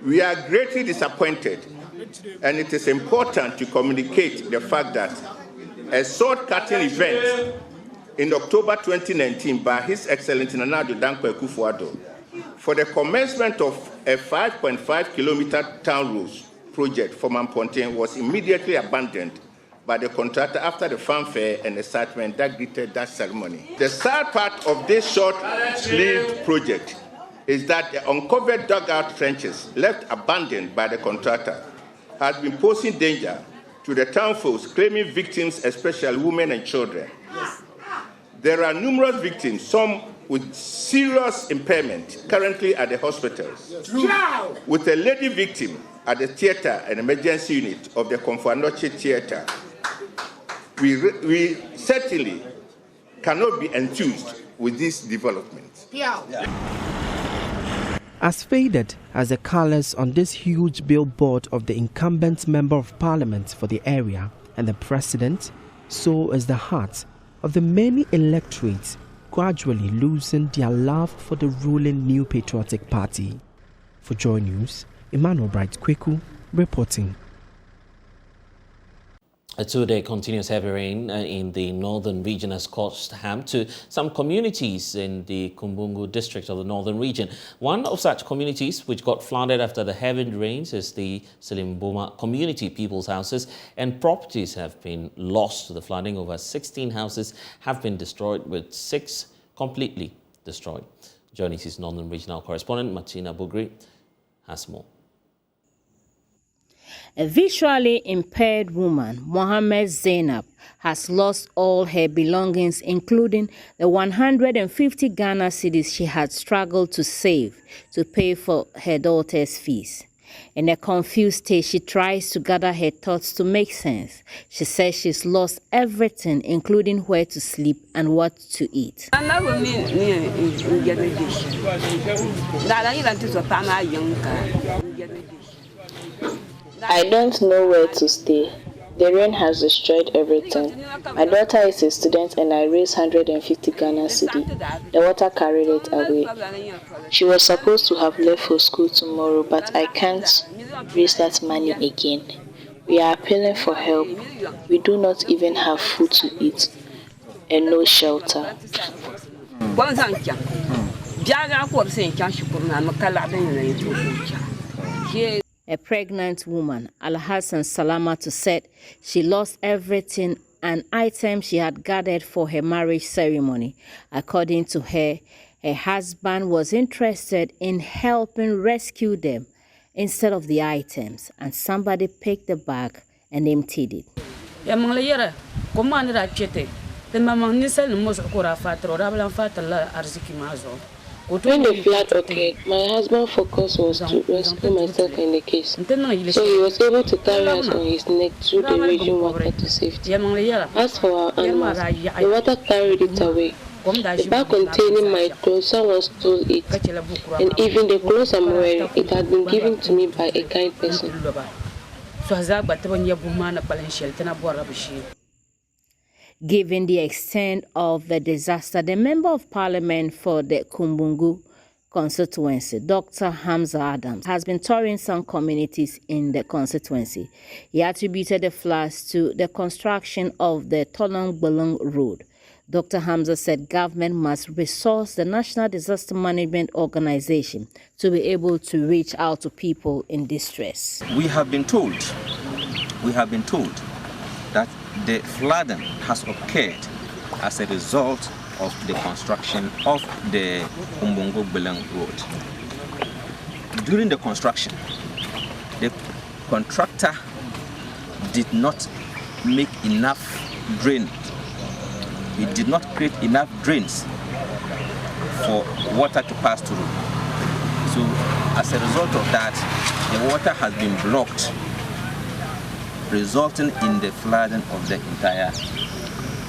we are greatly disappointed, and it is important to communicate the fact that a sword-cutting event in October 2019 by His Excellency Nana Addo Dankwa Akufo-Addo for the commencement of a 5.5-kilometer town roads project for Mamponting was immediately abandoned by the contractor after the fanfare and excitement that greeted that ceremony. The sad part of this short-lived project is that the uncovered dugout trenches left abandoned by the contractor has been posing danger to the town folks, claiming victims, especially women and children. There are numerous victims, some with serious impairment, currently at the hospitals, with a lady victim at the theater and emergency unit of the Konfuanoche Theater. We certainly cannot be enthused with this development. As faded as the colors on this huge billboard of the incumbent Member of Parliament for the area and the President, so is the heart of the many electorates gradually losing their love for the ruling New Patriotic Party. For JoyNews, Emmanuel Bright Kweku reporting. A two-day continuous heavy rain in the northern region has caused harm to some communities in the Kumbungu district of the northern region. One of such communities which got flooded after the heavy rains is the Silimboma community. People's houses and properties have been lost to the flooding. Over 16 houses have been destroyed, with 6 completely destroyed. JoyNews' northern regional correspondent Martina Bugri has more. A visually impaired woman, Mohammed Zainab, has lost all her belongings, including the 150 Ghana cedis she had struggled to save to pay for her daughter's fees. In a confused state, she tries to gather her thoughts to make sense. She says she's lost everything, including where to sleep and what to eat. I don't know where to stay. The rain has destroyed everything. My daughter is a student and I raised 150 Ghana cedi. The water carried it away. She was supposed to have left for school tomorrow, but I can't raise that money again. We are appealing for help. We do not even have food to eat and no shelter. A pregnant woman, Alhassan Salamatu, said she lost everything and items she had gathered for her marriage ceremony. According to her, Her husband was interested in helping rescue them instead of the items, and somebody picked the bag and emptied it. When the flood occurred, my husband's focus was to rescue myself in the case, so he was able to carry us on his neck through the raging water to safety. As for our animals, the water carried it away. The bag containing my clothes, someone stole it, and even the clothes I'm wearing, it had been given to me by a kind person. Given the extent of the disaster, the Member of Parliament for the Kumbungu constituency, Dr. Hamza Adams, has been touring some communities in the constituency. He attributed the floods to the construction of the Tolong-Belong Road. Dr. Hamza said government must resource the National Disaster Management Organization to be able to reach out to people in distress. We have been told that the flooding has occurred as a result of the construction of the Umbongo-Belong Road. During the construction, the contractor did not make enough drains. He did not create enough drains for water to pass through. So as a result of that, the water has been blocked, resulting in the flooding of the entire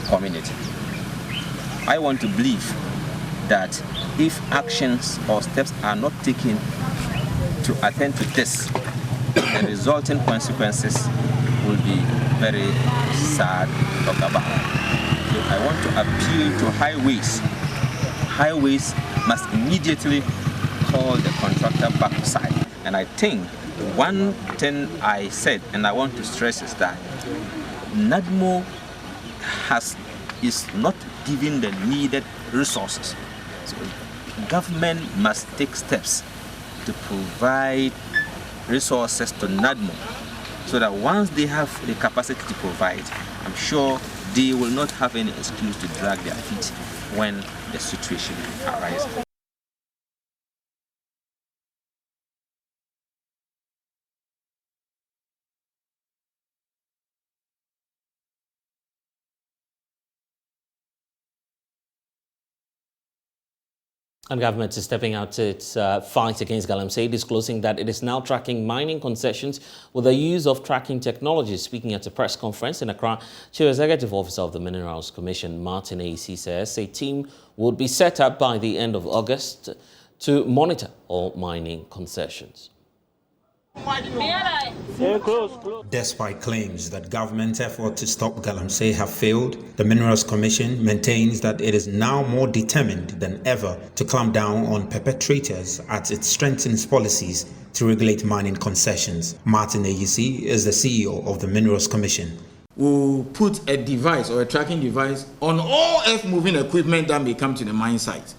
community. I want to believe that if actions or steps are not taken to attend to this, the resulting consequences will be very sad to talk about. So I want to appeal to highways. Highways must immediately call the contractor back aside. And I think one thing I said, and I want to stress, is that NADMO is not giving the needed resources. So government must take steps to provide resources to NADMO so that once they have the capacity to provide, I'm sure they will not have any excuse to drag their feet when the situation arises. And government is stepping out its fight against galamsey, disclosing that it is now tracking mining concessions with the use of tracking technology. Speaking at a press conference in Accra, Chief Executive Officer of the Minerals Commission, Martin AC, says a team would be set up by the end of August to monitor all mining concessions. Despite claims that government efforts to stop galamsey have failed, the Minerals Commission maintains that it is now more determined than ever to clamp down on perpetrators as it strengthens policies to regulate mining concessions. Martin Ayisi is the CEO of the Minerals Commission. We'll put a device or a tracking device on all earth-moving equipment that may come to the mine site.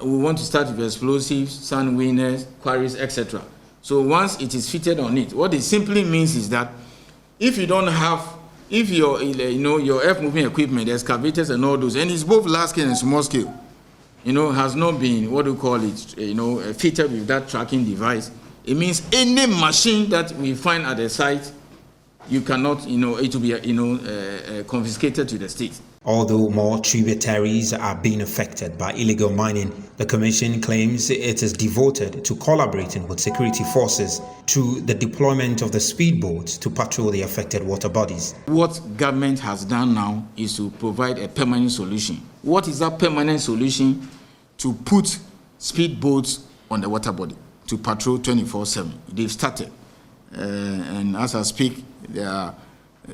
We want to start with explosives, sand winners, quarries, etc. So once it is fitted on it, what it simply means is that if your earth-moving equipment, the excavators and all those, and it's both large scale and small scale, has not been, fitted with that tracking device, it means any machine that we find at the site, you cannot, it will be, confiscated to the state. Although more tributaries are being affected by illegal mining, the Commission claims it is devoted to collaborating with security forces through the deployment of the speedboats to patrol the affected water bodies. What government has done now is to provide a permanent solution. What is that permanent solution? To put speedboats on the water body to patrol 24/7. They've started. And as I speak, there are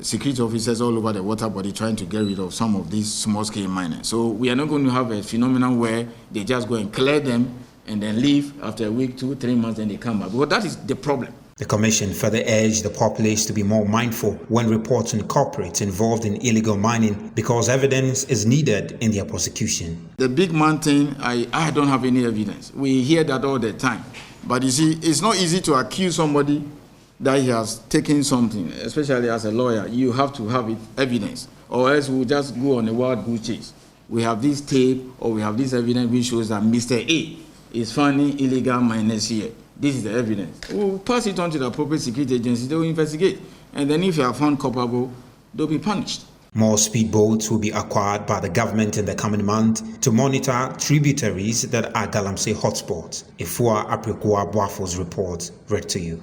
security officers all over the water body trying to get rid of some of these small-scale miners. So we are not going to have a phenomenon where they just go and clear them and then leave after a week, 2, 3 months, then they come back. Because that is the problem. The Commission further urged the populace to be more mindful when reporting corporates involved in illegal mining because evidence is needed in their prosecution. The big man thing, I don't have any evidence. We hear that all the time. But you see, it's not easy to accuse somebody that he has taken something, especially as a lawyer. You have to have evidence, or else we'll just go on a wild goose chase. we have this tape or we have this evidence which shows that Mr. A is finding illegal miners here. This is the evidence. We'll pass it on to the appropriate security agency. They will investigate. And then if you are found culpable, they'll be punished. More speedboats will be acquired by the government in the coming month to monitor tributaries that are Galamsey hotspots. Ifua Aprikua Boafo's report read to you.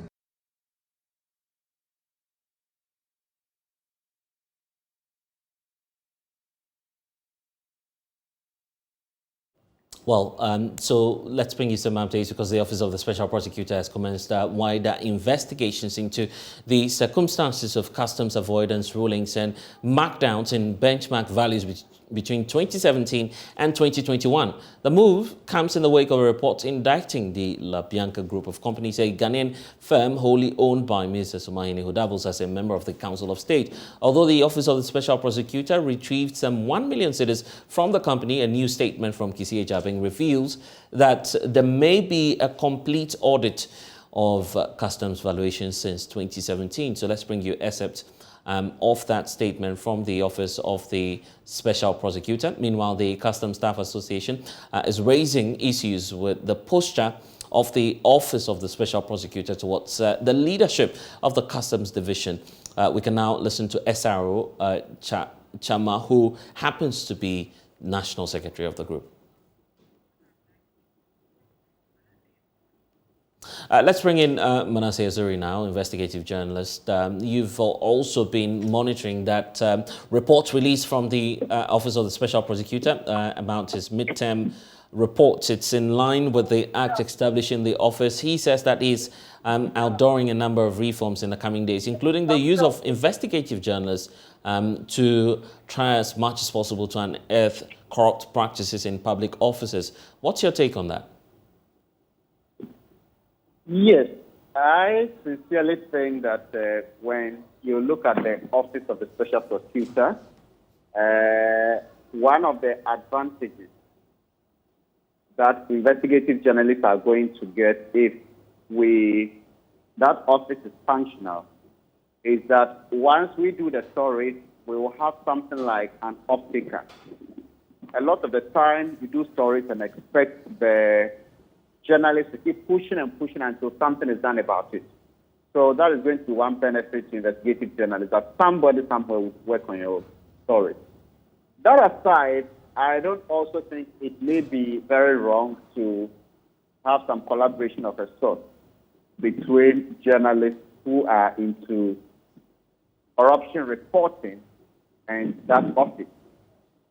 Well, so let's bring you some updates because the Office of the Special Prosecutor has commenced wider investigations into the circumstances of customs avoidance rulings and markdowns in benchmark values between 2017 and 2021. The move comes in the wake of a report indicting the La Bianca Group of companies, a Ghanaian firm wholly owned by Mr. Sumahini, who doubles as a member of the Council of State. Although the Office of the Special Prosecutor retrieved some 1 million cedis from the company, a new statement from Kisi Ejabeng reveals that there may be a complete audit of customs valuations since 2017. So let's bring you excerpts of that statement from the Office of the Special Prosecutor. Meanwhile, the Customs Staff Association is raising issues with the posture of the Office of the Special Prosecutor towards the leadership of the Customs Division. We can now listen to SRO Chama, who happens to be National Secretary of the group. Let's bring in Manasseh Azuri now, investigative journalist. You've also been monitoring that report released from the Office of the Special Prosecutor about his midterm reports. It's in line with the act establishing the office. He says that he's outdooring a number of reforms in the coming days, including the use of investigative journalists to try as much as possible to unearth corrupt practices in public offices. What's your take on that? Yes, I sincerely think that when you look at the Office of the Special Prosecutor, one of the advantages that investigative journalists are going to get if that office is functional is that once we do the story, we will have something like an off-taker. A lot of the time, you do stories and expect the journalists to keep pushing and pushing until something is done about it. So that is going to be one benefit to investigative journalists, that somebody somewhere will work on your story. That aside, I don't also think it may be very wrong to have some collaboration of a sort between journalists who are into corruption reporting and that office.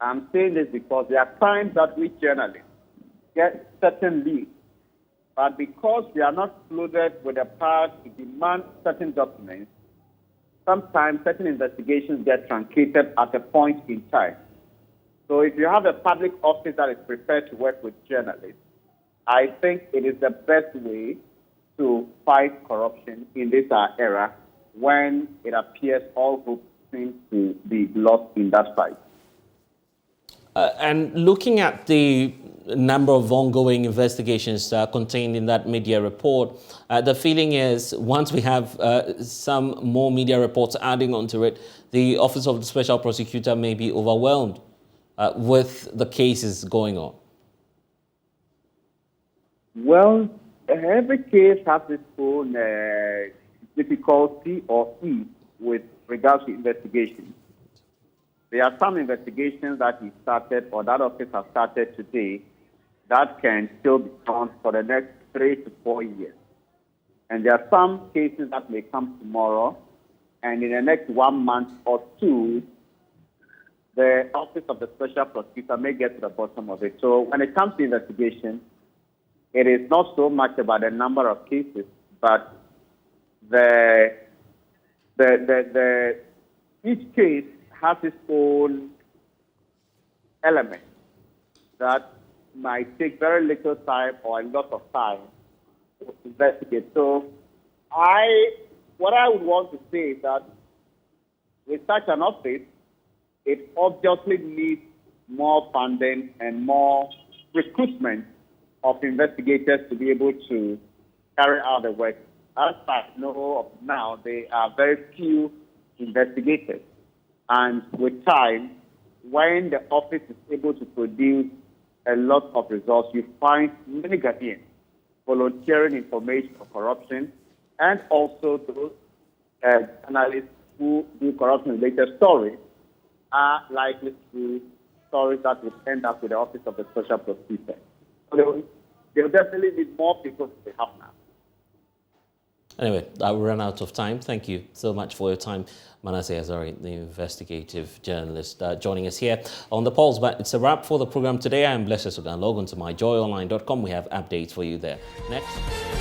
I'm saying this because there are times that we journalists get certain leads, but because we are not flooded with the power to demand certain documents, sometimes certain investigations get truncated at a point in time. So if you have a public office that is prepared to work with journalists, I think it is the best way to fight corruption in this era when it appears all hope seems to be lost in that fight. And looking at the number of ongoing investigations contained in that media report, the feeling is once we have some more media reports adding onto it, the Office of the Special Prosecutor may be overwhelmed with the cases going on. Well, every case has its own difficulty or ease with regards to investigation. There are some investigations that he started or that office has started today that can still be done for the next 3 to 4 years. And there are some cases that may come tomorrow, and in the next 1 month or two, the Office of the Special Prosecutor may get to the bottom of it. So when it comes to investigation, it is not so much about the number of cases, but each case has its own element that might take very little time or a lot of time to investigate. So what I would want to say is that with such an office, it obviously needs more funding and more recruitment of investigators to be able to carry out the work. As I know of now, there are very few investigators. And with time, when the office is able to produce a lot of results, you find many Ghanaians volunteering information for corruption, and also those analysts who do corruption-related stories are likely to do stories that would end up with the Office of the Special Prosecutor. So there will definitely be more people than they have now. Anyway, I will run out of time. Thank you so much for your time, Manasseh Azari, the investigative journalist, joining us here on The Pulse. But it's a wrap for the program today. I am Blessed Sogah. Log on to myjoyonline.com. We have updates for you there. Next.